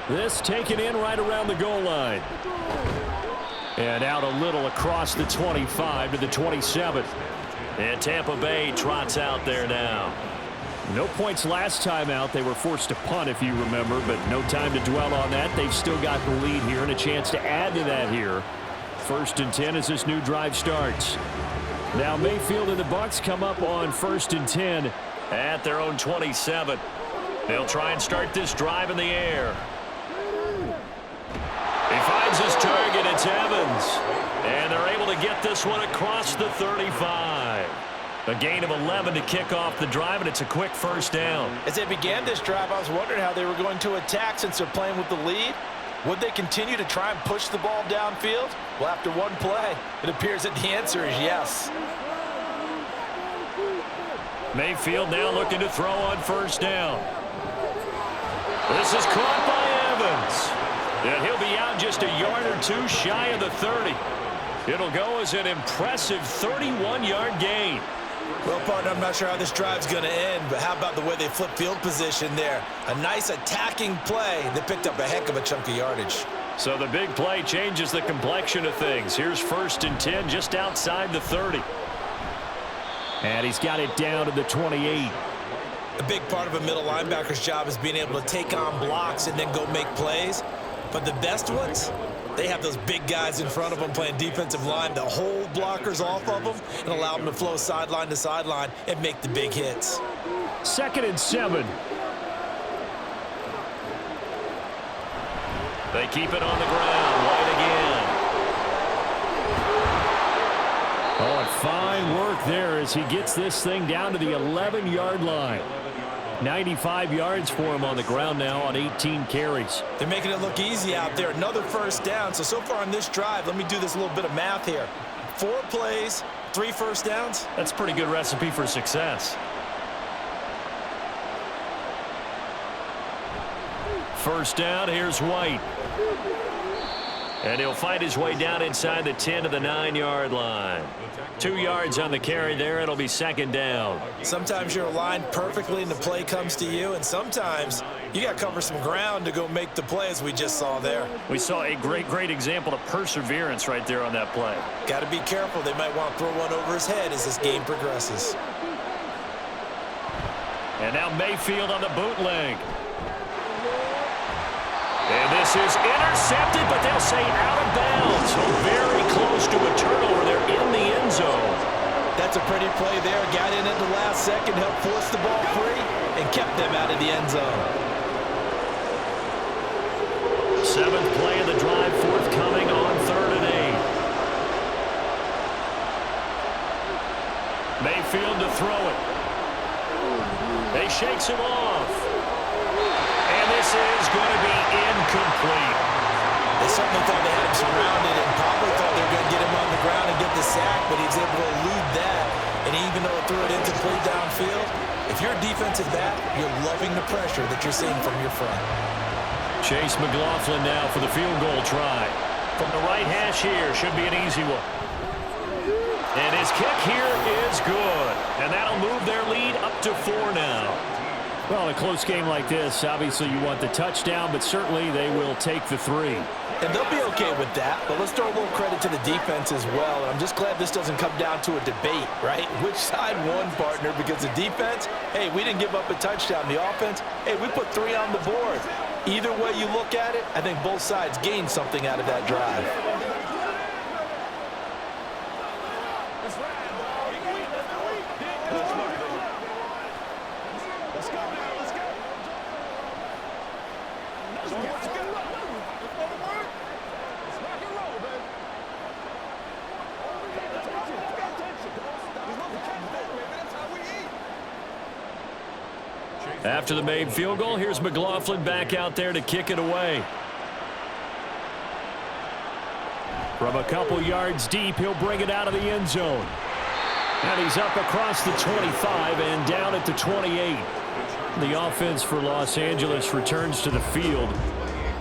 This taken in right around the goal line. And out a little across the 25 to the 27. And Tampa Bay trots out there now. No points last time out. They were forced to punt, if you remember, but no time to dwell on that. They've still got the lead here and a chance to add to that here. 1st and 10 as this new drive starts. Now Mayfield and the Bucs come up on 1st and 10 at their own 27. They'll try and start this drive in the air. He finds his target. It's Evans. And they're able to get this one across the 35. A gain of 11 to kick off the drive, and it's a quick 1st down. As they began this drive, I was wondering how they were going to attack since they're playing with the lead. Would they continue to try and push the ball downfield? Well, after one play, it appears that the answer is yes. Mayfield now looking to throw on 1st down. This is caught by Evans. And he'll be out just a yard or two shy of the 30. It'll go as an impressive 31-yard gain. Well, partner, I'm not sure how this drive's going to end, but how about the way they flip field position there? A nice attacking play that picked up a heck of a chunk of yardage. So the big play changes the complexion of things. Here's 1st and 10 just outside the 30. And he's got it down to the 28. A big part of a middle linebacker's job is being able to take on blocks and then go make plays. But the best ones, they have those big guys in front of them playing defensive line that hold blockers off of them and allow them to flow sideline to sideline and make the big hits. 2nd and 7. They keep it on the ground. White again. Oh, and fine work there as he gets this thing down to the 11-yard line. 95 yards for him on the ground now on 18 carries. They're making it look easy out there. Another first down. So far on this drive, let me do this little bit of math here. 4 plays, 3 first downs. That's a pretty good recipe for success. First down, here's White. And he'll fight his way down inside the 10 to the 9-yard line. 2 yards on the carry there. It'll be 2nd down. Sometimes you're aligned perfectly and the play comes to you, and sometimes you got to cover some ground to go make the play, as we just saw there. We saw a great example of perseverance right there on that play. Got to be careful. They might want to throw one over his head as this game progresses. And now Mayfield on the bootleg. And this is intercepted, but they'll say out of bounds. So very close to a turnover there in the end zone. That's a pretty play there. Got in at the last second, helped force the ball free, and kept them out of the end zone. 7th play of the drive forthcoming on 3rd and 8. Mayfield to throw it. He shakes him off. And this is going to be incomplete. They certainly thought they had him surrounded and probably thought they were going to get him on the ground and get the sack, but he was able to elude that. And even though it threw it incomplete downfield, if you're a defensive back, you're loving the pressure that you're seeing from your front. Chase McLaughlin now for the field goal try. From the right hash here, should be an easy one. And his kick here is good. And that'll move their lead up to 4 now. Well, in a close game like this, obviously you want the touchdown, but certainly they will take the 3. And they'll be okay with that, but let's throw a little credit to the defense as well. And I'm just glad this doesn't come down to a debate, right? Which side won, partner? Because the defense, hey, we didn't give up a touchdown. The offense, hey, we put 3 on the board. Either way you look at it, I think both sides gained something out of that drive. After the made field goal, here's McLaughlin back out there to kick it away. From a couple yards deep, he'll bring it out of the end zone. And he's up across the 25 and down at the 28. The offense for Los Angeles returns to the field.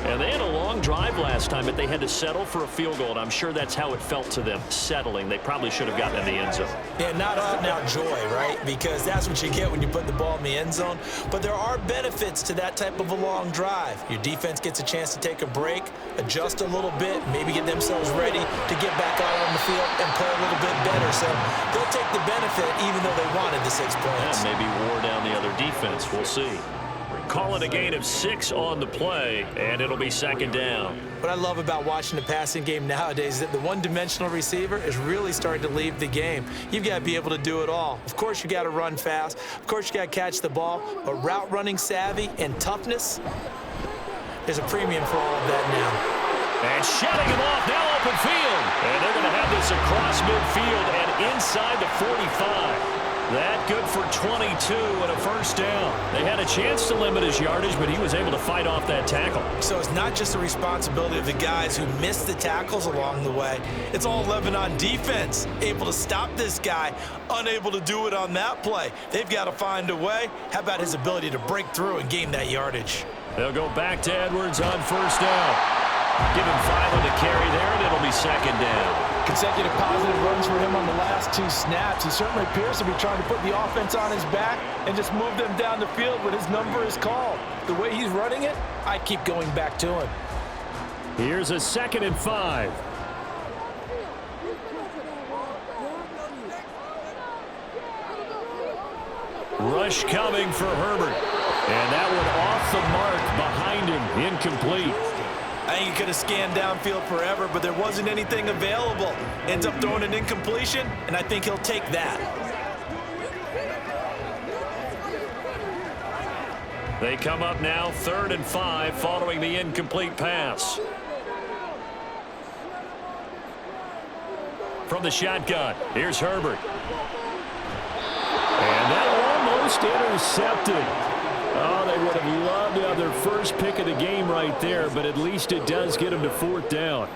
And they had a long drive last time, but they had to settle for a field goal, and I'm sure that's how it felt to them, settling. They probably should have gotten in the end zone. Yeah, not out-and-out joy, right? Because that's what you get when you put the ball in the end zone. But there are benefits to that type of a long drive. Your defense gets a chance to take a break, adjust a little bit, maybe get themselves ready to get back out on the field and play a little bit better. So they'll take the benefit even though they wanted the 6 points. Yeah, maybe wore down the other defense. We'll see. Call it a gain of 6 on the play, and it'll be 2nd down. What I love about watching the passing game nowadays is that the one-dimensional receiver is really starting to leave the game. You've got to be able to do it all. Of course, you got to run fast. Of course, you got to catch the ball. But route running savvy and toughness, there's a premium for all of that now. And shutting him off, now open field. And they're going to have this across midfield and inside the 45. That good for 22 and a first down. They had a chance to limit his yardage, but he was able to fight off that tackle. So it's not just the responsibility of the guys who missed the tackles along the way. It's all 11 on defense, able to stop this guy, unable to do it on that play. They've got to find a way. How about his ability to break through and gain that yardage? They'll go back to Edwards on first down. Give him 5 on the carry there, and it'll be 2nd down. Consecutive positive runs for him on the last 2 snaps. He certainly appears to be trying to put the offense on his back and just move them down the field when his number is called. The way he's running it, I keep going back to him. Here's a 2nd and 5. Rush coming for Herbert. And that one off the mark behind him, incomplete. I think he could have scanned downfield forever, but there wasn't anything available. Ends up throwing an incompletion, and I think he'll take that. They come up now 3rd and 5 following the incomplete pass. From the shotgun, here's Herbert. And that almost intercepted. Oh, they would have loved to have their first pick of the game right there, but at least it does get them to 4th down.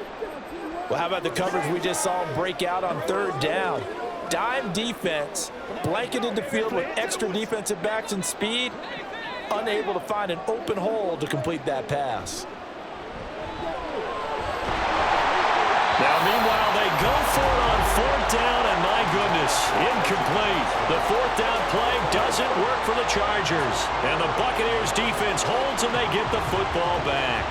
Well, how about the coverage we just saw break out on 3rd down? Dime defense, blanketed the field with extra defensive backs and speed, unable to find an open hole to complete that pass. Now, meanwhile, they go for it on 4th down, and my goodness, incomplete. The 4th down play doesn't work for the Chargers, and the Buccaneers defense holds, and they get the football back.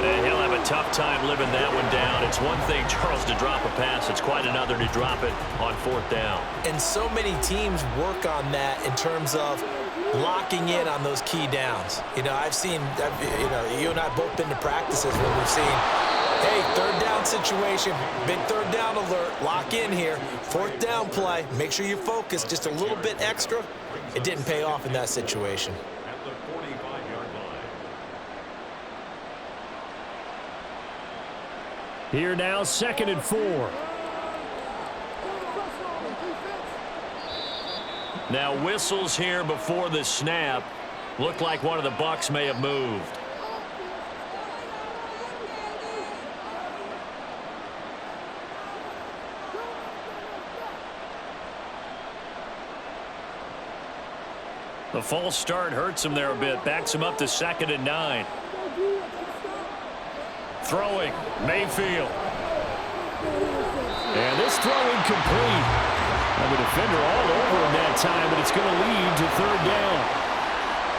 And he'll have a tough time living that one down. It's one thing, Charles, to drop a pass. It's quite another to drop it on 4th down. And so many teams work on that in terms of locking in on those key downs. You know, you and I both been to practices where we've seen, hey, 3rd down situation, big 3rd down alert, lock in here, 4th down play, make sure you focus just a little bit extra. It didn't pay off in that situation. At the 45-yard line. Here now, 2nd and 4. Now whistles here before the snap. Looked like one of the Bucs may have moved. The false start hurts him there a bit. Backs him up to 2nd and 9. Throwing, Mayfield. And this throw incomplete. And the defender all over him that time, but it's going to lead to 3rd down.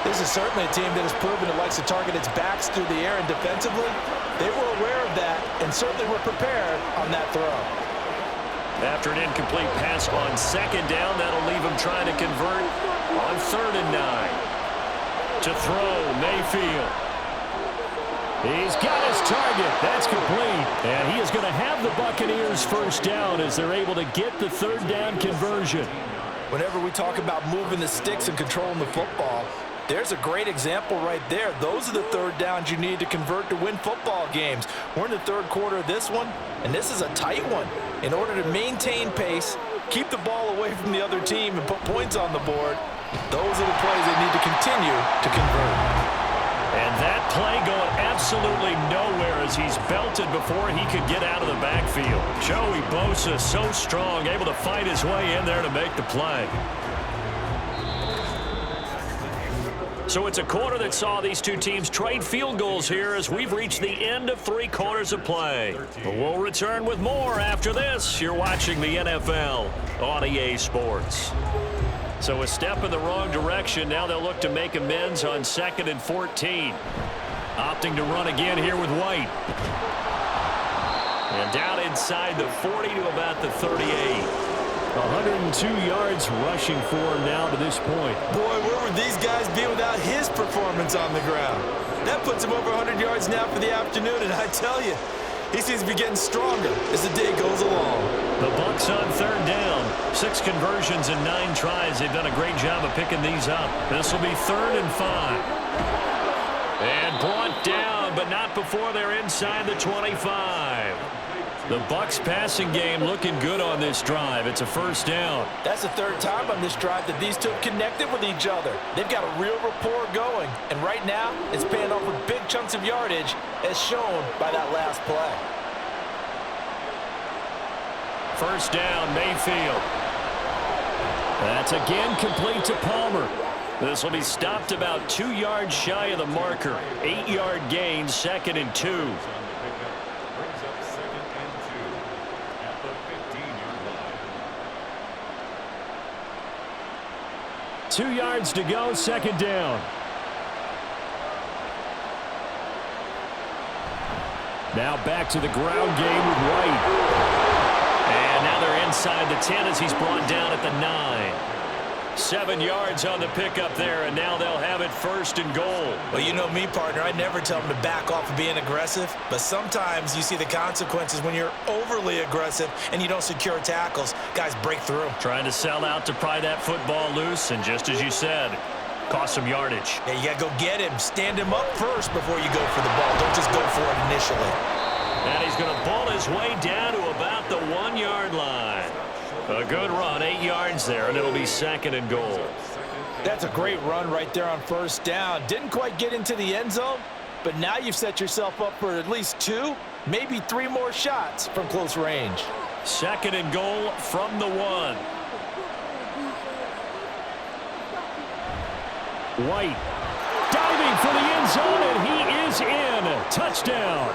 This is certainly a team that has proven it likes to target its backs through the air, and defensively, they were aware of that and certainly were prepared on that throw. After an incomplete pass on 2nd down, that'll leave him trying to convert on 3rd and 9. To throw, Mayfield. He's got his target. That's complete. And he is going to have the Buccaneers 1st down as they're able to get the 3rd down conversion. Whenever we talk about moving the sticks and controlling the football, there's a great example right there. Those are the 3rd downs you need to convert to win football games. We're in the 3rd quarter of this one, and this is a tight one. In order to maintain pace, keep the ball away from the other team, and put points on the board, those are the plays they need to continue to convert. And that play going absolutely nowhere as he's belted before he could get out of the backfield. Joey Bosa so strong, able to fight his way in there to make the play. So it's a quarter that saw these two teams trade field goals here as we've reached the end of 3 quarters of play. But we'll return with more after this. You're watching the NFL on EA Sports. So a step in the wrong direction. Now they'll look to make amends on 2nd and 14. Opting to run again here with White. And down inside the 40 to about the 38. 102 yards rushing for him now to this point. Boy, where would these guys be without his performance on the ground? That puts him over 100 yards now for the afternoon, and I tell you, he seems to be getting stronger as the day goes along. The Bucs on 3rd down. 6 conversions and 9 tries. They've done a great job of picking these up. This will be 3rd and 5. And brought down, but not before they're inside the 25. The Bucs passing game looking good on this drive. It's a 1st down. That's the 3rd time on this drive that these two have connected with each other. They've got a real rapport going. And right now, it's paying off with big chunks of yardage, as shown by that last play. 1st down, Mayfield. That's again complete to Palmer. This will be stopped about 2 yards shy of the marker. 8-yard gain, 2nd and 2. Brings up 2nd and 2 at the 15-yard line. 2 yards to go, 2nd down. Now back to the ground game with White. And now they're inside the 10 as he's brought down at the 9. 7 yards on the pickup there, and now they'll have it 1st and goal. Well, you know me, partner. I never tell them to back off of being aggressive, but sometimes you see the consequences when you're overly aggressive and you don't secure tackles. Guys break through. Trying to sell out to pry that football loose, and just as you said, cost some yardage. Yeah, you got to go get him. Stand him up first before you go for the ball. Don't just go for it initially. And he's going to ball his way down to about the 1-yard line. A good run, 8 yards there, and it'll be 2nd and goal. That's a great run right there on 1st down. Didn't quite get into the end zone, but now you've set yourself up for at least 2, maybe 3 more shots from close range. 2nd and goal from the 1. White diving for the end zone, and he is in. Touchdown.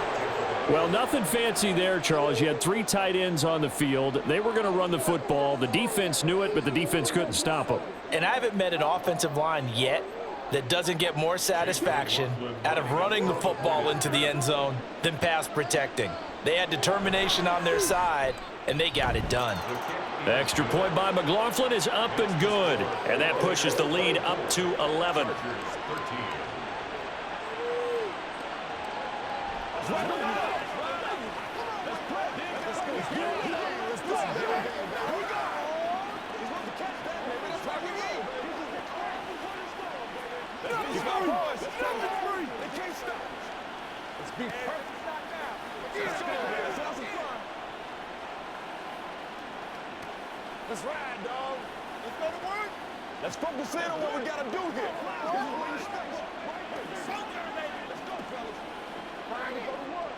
Well, nothing fancy there, Charles. You had 3 tight ends on the field. They were going to run the football. The defense knew it, but the defense couldn't stop them. And I haven't met an offensive line yet that doesn't get more satisfaction out of running the football into the end zone than pass protecting. They had determination on their side, and they got it done. The extra point by McLaughlin is up and good, and that pushes the lead up to 11. Let's ride, dog. Let's go to work. Let's focus in on what we got to do here. Let's go, fellas. Trying to go to work.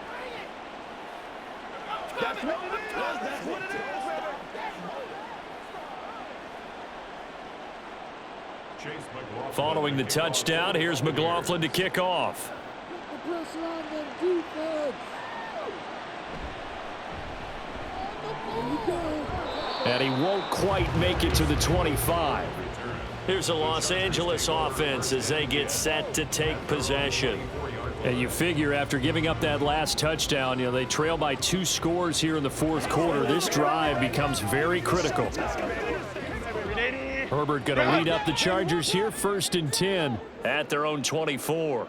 That's what it is. That's what it is. Following the touchdown, here's McLaughlin to kick off. And he won't quite make it to the 25. Here's a Los Angeles offense as they get set to take possession. And you figure after giving up that last touchdown, they trail by 2 scores here in the 4th quarter. This drive becomes very critical. Herbert going to lead up the Chargers here, 1st and 10 at their own 24.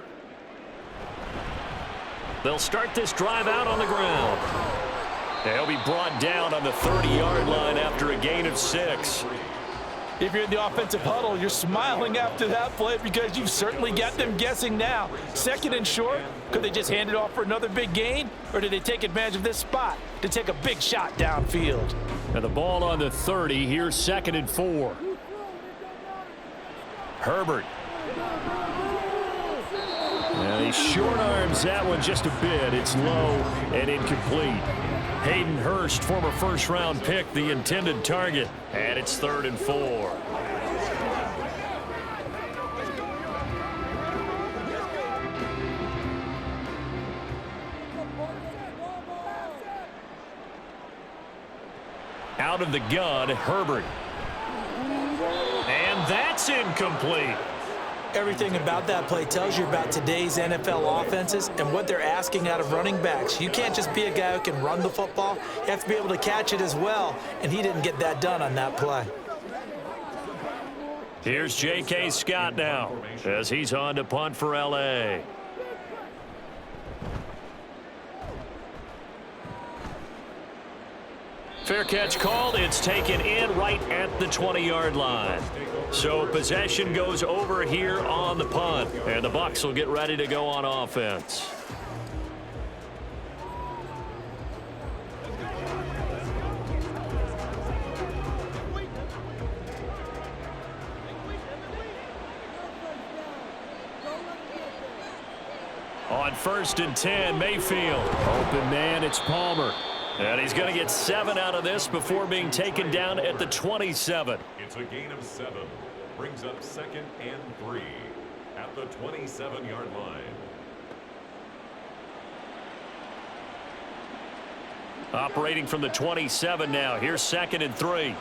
They'll start this drive out on the ground. They'll be brought down on the 30-yard line after a gain of 6. If you're in the offensive huddle, you're smiling after that play because you've certainly got them guessing now. 2nd and short, could they just hand it off for another big gain? Or did they take advantage of this spot to take a big shot downfield? And the ball on the 30, here's 2nd and 4. Herbert. And he short arms that one just a bit. It's low and incomplete. Hayden Hurst, former 1st-round pick, the intended target. And it's 3rd and 4. Out of the gun, Herbert. And that's incomplete. Everything about that play tells you about today's NFL offenses and what they're asking out of running backs. You can't just be a guy who can run the football. You have to be able to catch it as well, and he didn't get that done on that play. Here's J.K. Scott now as he's on to punt for L.A. Fair catch called. It's taken in right at the 20-yard line. So possession goes over here on the punt, and the Bucs will get ready to go on offense. On 1st and 10, Mayfield. Open man, it's Palmer. And he's going to get 7 out of this before being taken down at the 27. It's a gain of 7. Brings up 2nd and 3 at the 27-yard line. Operating from the 27 now. Here's 2nd and 3.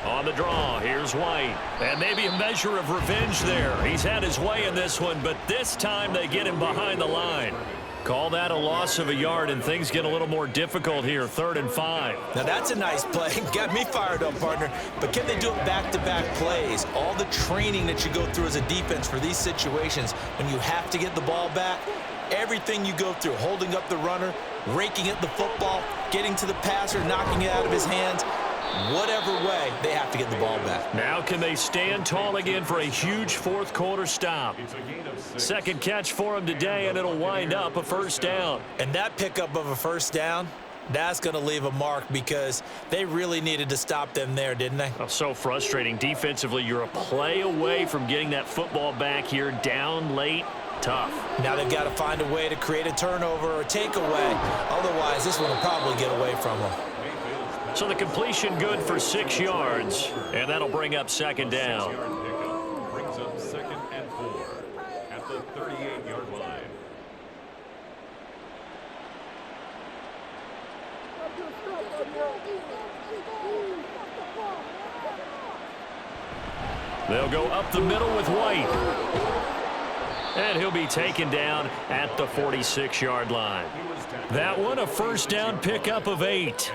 On the draw, here's White. And maybe a measure of revenge there. He's had his way in this one, but this time they get him behind the line. Call that a loss of a yard, and things get a little more difficult here, 3rd and 5. Now, that's a nice play. Got me fired up, partner. But can they do it back-to-back plays? All the training that you go through as a defense for these situations, when you have to get the ball back, everything you go through, holding up the runner, raking at the football, getting to the passer, knocking it out of his hands, whatever way, they have to get the ball back. Now can they stand tall again for a huge 4th quarter stop? Second catch for him today, and it'll wind up a 1st down. And that pickup of a 1st down, that's going to leave a mark because they really needed to stop them there, didn't they? Oh, so frustrating. Defensively, you're a play away from getting that football back here, down late. Tough. Now they've got to find a way to create a turnover or a takeaway. Otherwise, this one will probably get away from them. So the completion good for 6 yards, and that'll bring up 2nd down. Brings up 2nd and 4 at the 38-yard line. They'll go up the middle with White. And he'll be taken down at the 46-yard line. That one, a 1st down pickup of 8.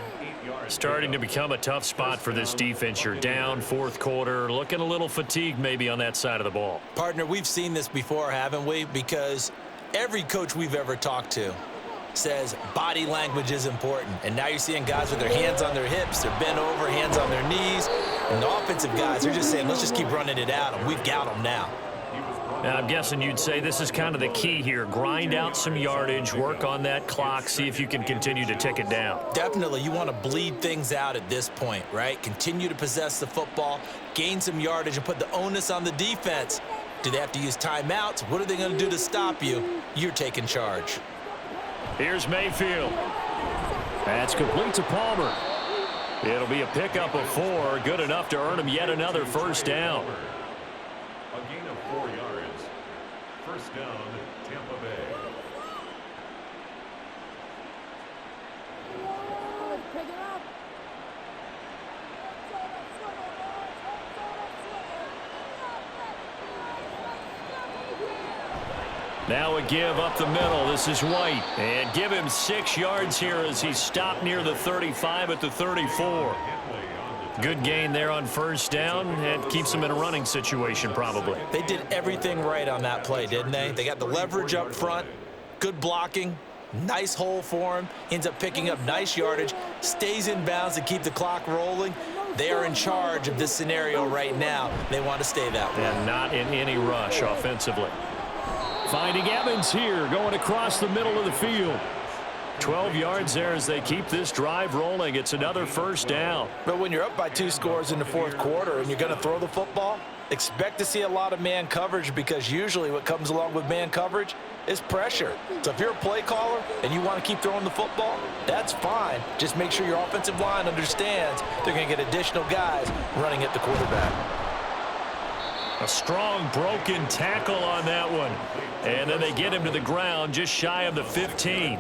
Starting to become a tough spot for this defense. You're down 4th quarter, looking a little fatigued maybe on that side of the ball. Partner, we've seen this before, haven't we? Because every coach we've ever talked to says body language is important. And now you're seeing guys with their hands on their hips, they're bent over, hands on their knees. And the offensive guys, they're just saying, let's just keep running it at them. We've got them now. Now, I'm guessing you'd say this is kind of the key here. Grind out some yardage, work on that clock, see if you can continue to tick it down. Definitely, you want to bleed things out at this point, right? Continue to possess the football, gain some yardage, and put the onus on the defense. Do they have to use timeouts? What are they going to do to stop you? You're taking charge. Here's Mayfield. That's complete to Palmer. It'll be a pickup of 4, good enough to earn him yet another 1st down. A gain of 4 yards. 1st down, Tampa Bay. Now a give up the middle. This is White. And give him 6 yards here as he stopped near the 35 at the 34. Good gain there on 1st down, and keeps him in a running situation probably. They did everything right on that play, didn't they? They got the leverage up front, good blocking, nice hole for him, ends up picking up nice yardage, stays in bounds to keep the clock rolling. They are in charge of this scenario right now. They want to stay that way. And not in any rush offensively. Finding Evans here, going across the middle of the field. 12 yards there as they keep this drive rolling. It's another 1st down. But when you're up by 2 scores in the 4th quarter and you're going to throw the football, expect to see a lot of man coverage, because usually what comes along with man coverage is pressure. So if you're a play caller and you want to keep throwing the football, that's fine. Just make sure your offensive line understands they're going to get additional guys running at the quarterback. A strong broken tackle on that one. And then they get him to the ground just shy of the 15.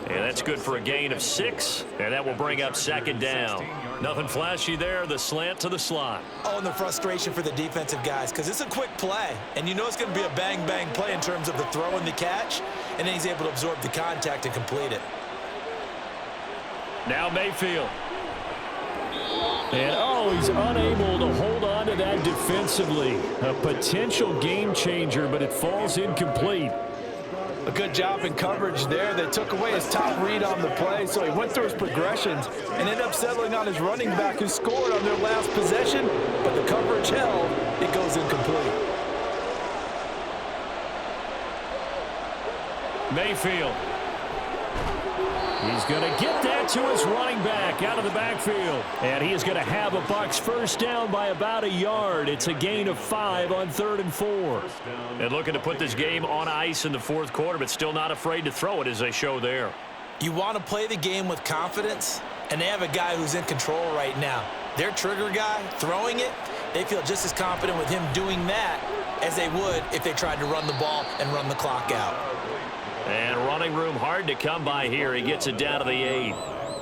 And that's good for a gain of 6, and that will bring up 2nd down. Nothing flashy there, the slant to the slot. Oh, and the frustration for the defensive guys, because it's a quick play, and you know it's going to be a bang-bang play in terms of the throw and the catch, and then he's able to absorb the contact and complete it. Now Mayfield. And, oh, he's unable to hold on to that defensively. A potential game changer, but it falls incomplete. A good job in coverage there. They took away his top read on the play, so he went through his progressions and ended up settling on his running back who scored on their last possession, but the coverage held. It goes incomplete. Mayfield. He's going to get that to his running back out of the backfield. And he is going to have a Bucs 1st down by about a yard. It's a gain of 5 on 3rd and 4. And looking to put this game on ice in the 4th quarter, but still not afraid to throw it as they show there. You want to play the game with confidence, and they have a guy who's in control right now. Their trigger guy throwing it, they feel just as confident with him doing that as they would if they tried to run the ball and run the clock out. And running room hard to come by here. He gets it down to the 8.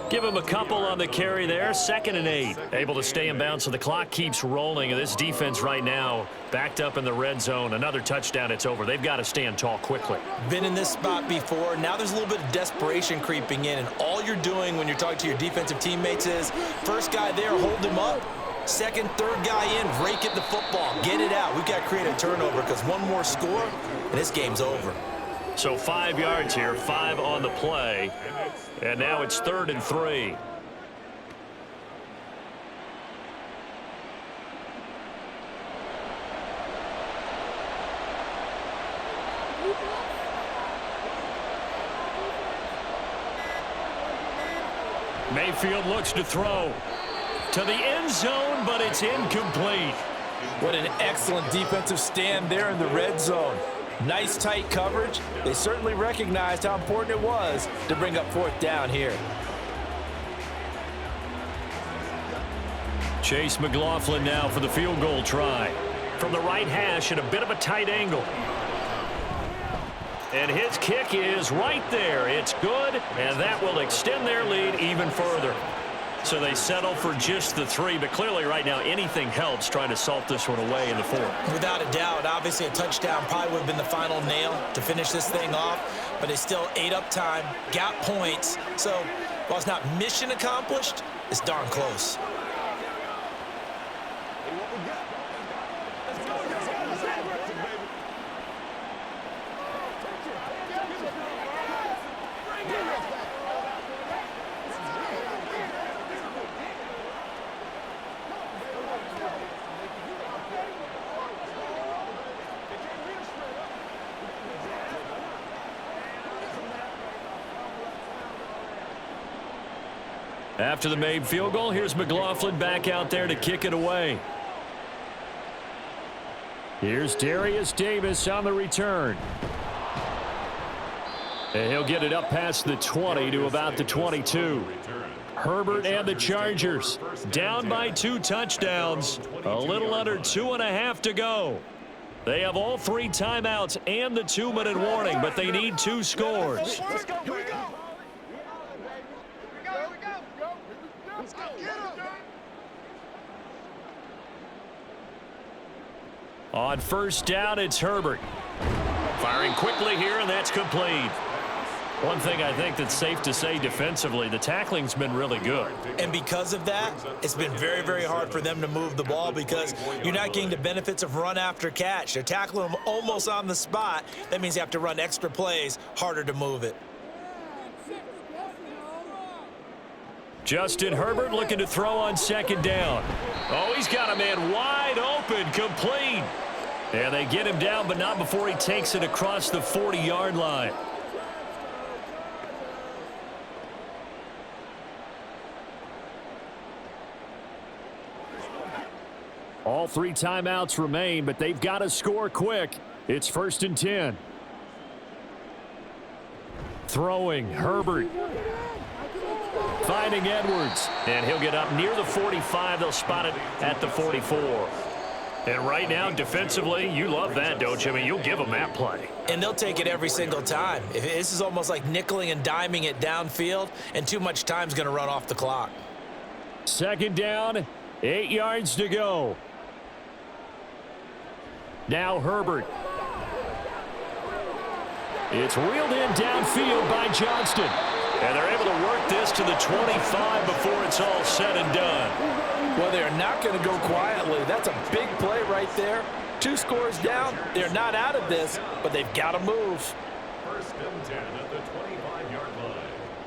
Give him a couple on the carry there. 2nd and 8. Able to stay in bounds, so the clock keeps rolling. And this defense right now backed up in the red zone. Another touchdown, it's over. They've got to stand tall quickly. Been in this spot before. Now there's a little bit of desperation creeping in. And all you're doing when you're talking to your defensive teammates is, first guy there, hold him up. Second, third guy in, rake at the football. Get it out. We've got to create a turnover because one more score, and this game's over. So 5 yards here, 5 on the play. And now it's 3rd and 3. Mayfield looks to throw to the end zone, but it's incomplete. What an excellent defensive stand there in the red zone. Nice tight coverage. They certainly recognized how important it was to bring up 4th down here. Chase McLaughlin now for the field goal try. From the right hash at a bit of a tight angle. And his kick is right there. It's good, and that will extend their lead even further. So they settle for just the 3, but clearly right now anything helps trying to salt this one away in the 4th. Without a doubt, obviously a touchdown probably would have been the final nail to finish this thing off, but they still ate up time, got points. So while it's not mission accomplished, it's darn close. After the made field goal, here's McLaughlin back out there to kick it away. Here's Darius Davis on the return. And he'll get it up past the 20 to about the 22. Herbert and the Chargers down by 2 touchdowns. A little under 2.5 to go. They have all 3 timeouts and the 2-minute warning, but they need 2 scores. Let's go. Here we go. Let's go. Get him. On 1st down, it's Herbert. Firing quickly here, and that's complete. One thing I think that's safe to say defensively, the tackling's been really good. And because of that, it's been very, very hard for them to move the ball because you're not getting the benefits of run after catch. They're tackling them almost on the spot. That means you have to run extra plays, harder to move it. Justin Herbert looking to throw on 2nd down. Oh, he's got a man wide open, complete. And they get him down, but not before he takes it across the 40-yard line. All 3 timeouts remain, but they've got to score quick. It's 1st and 10. Throwing, Herbert. Finding Edwards, and he'll get up near the 45. They'll spot it at the 44. And right now, defensively, you love that, don't you? I mean, you'll give them that play. And they'll take it every single time. This is almost like nickeling and diming it downfield, and too much time's going to run off the clock. 2nd down, 8 yards to go. Now Herbert. It's reeled in downfield by Johnston. And they're able to work this to the 25 before it's all said and done. Well, they're not going to go quietly. That's a big play right there. 2 scores down. They're not out of this, but they've got to move. 1st and 10 at the 25-yard line.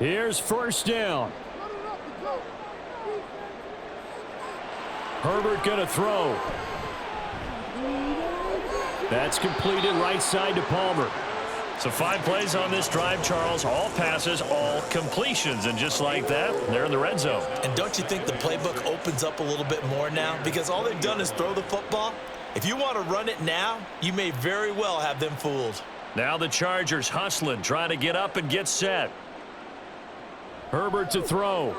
Here's 1st down. Herbert going to throw. That's completed right side to Palmer. So 5 plays on this drive, Charles. All passes, all completions. And just like that, they're in the red zone. And don't you think the playbook opens up a little bit more now? Because all they've done is throw the football. If you want to run it now, you may very well have them fooled. Now the Chargers hustling, trying to get up and get set. Herbert to throw.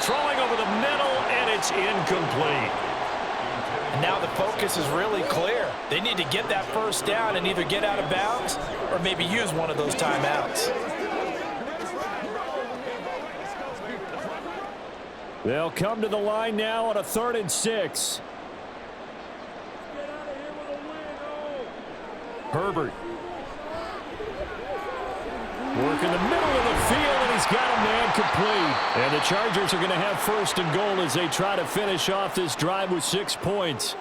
Throwing over the middle, and it's incomplete. And now the focus is really clear. They need to get that 1st down and either get out of bounds or maybe use one of those timeouts. They'll come to the line now on a 3rd and 6. Herbert. Work in the middle of the field, and he's got a man complete. And the Chargers are going to have 1st and goal as they try to finish off this drive with 6 points.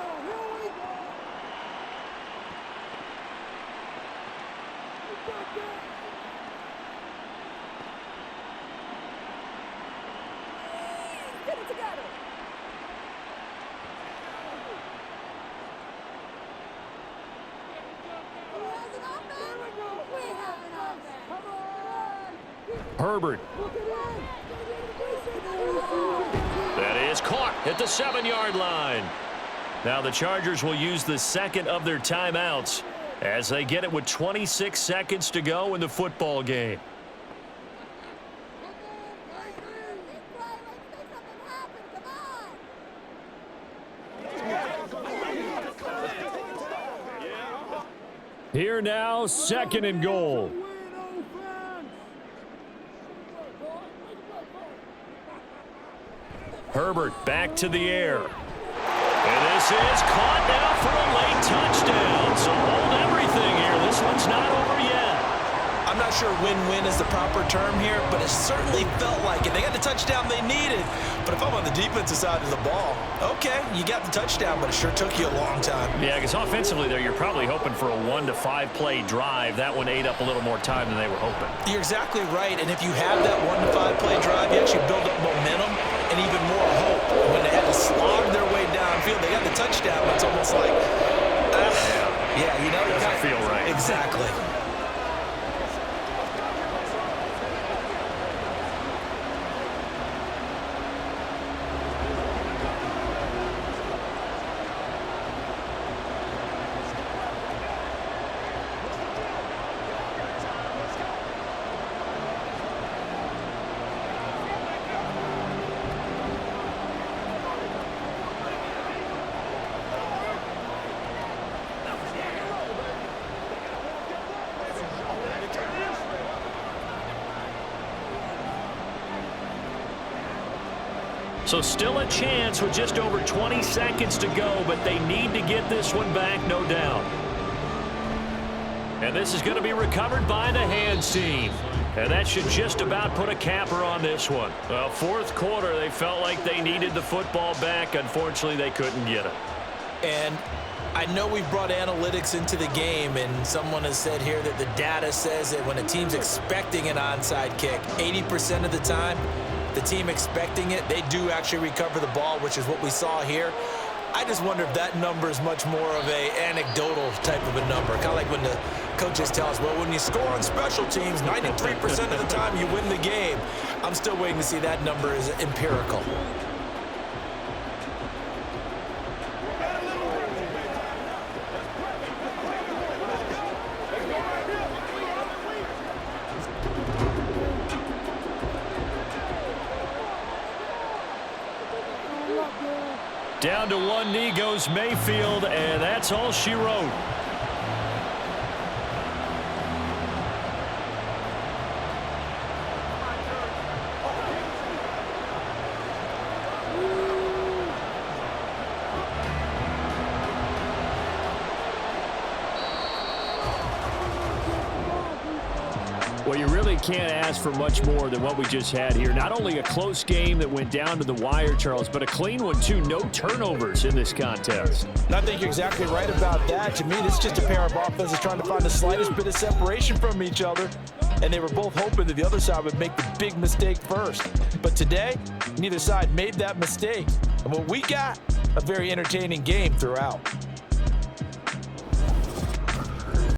Herbert. That is caught at the 7-yard line. Now the Chargers will use the 2nd of their timeouts as they get it with 26 seconds to go in the football game. Here now, 2nd and goal. Herbert back to the air. And this is caught now for a late touchdown. So hold everything here. This one's not over yet. I'm not sure win-win is the proper term here, but it certainly felt like it. They got the touchdown they needed. But if I'm on the defensive side of the ball, okay, you got the touchdown, but it sure took you a long time. Yeah, because offensively there, you're probably hoping for a 1 to 5 play drive. That one ate up a little more time than they were hoping. You're exactly right, and if you have that 1 to 5 play drive, you actually build up momentum and even more hope. When they had to slog their way downfield, they got the touchdown. It's almost like, yeah, you know, it doesn't feel right. Exactly. So still a chance with just over 20 seconds to go, but they need to get this one back, no doubt. And this is going to be recovered by the hands team. And that should just about put a capper on this one. Well, 4th quarter, they felt like they needed the football back. Unfortunately, they couldn't get it. And I know we've brought analytics into the game, and someone has said here that the data says that when a team's expecting an onside kick, 80% of the time, the team expecting it, they do actually recover the ball, which is what we saw here. I just wonder if that number is much more of a anecdotal type of a number. Kind of like when the coaches tell us, well, when you score on special teams, 93% of the time you win the game. I'm still waiting to see that number is empirical. Down to one knee goes Mayfield, and that's all she wrote. Well, you really can't ask for much more than what we just had here. Not only a close game that went down to the wire, Charles, but a clean one, too. No turnovers in this contest. And I think you're exactly right about that. To me, this is just a pair of offenses trying to find the slightest bit of separation from each other. And they were both hoping that the other side would make the big mistake first. But today, neither side made that mistake. And what we got, a very entertaining game throughout.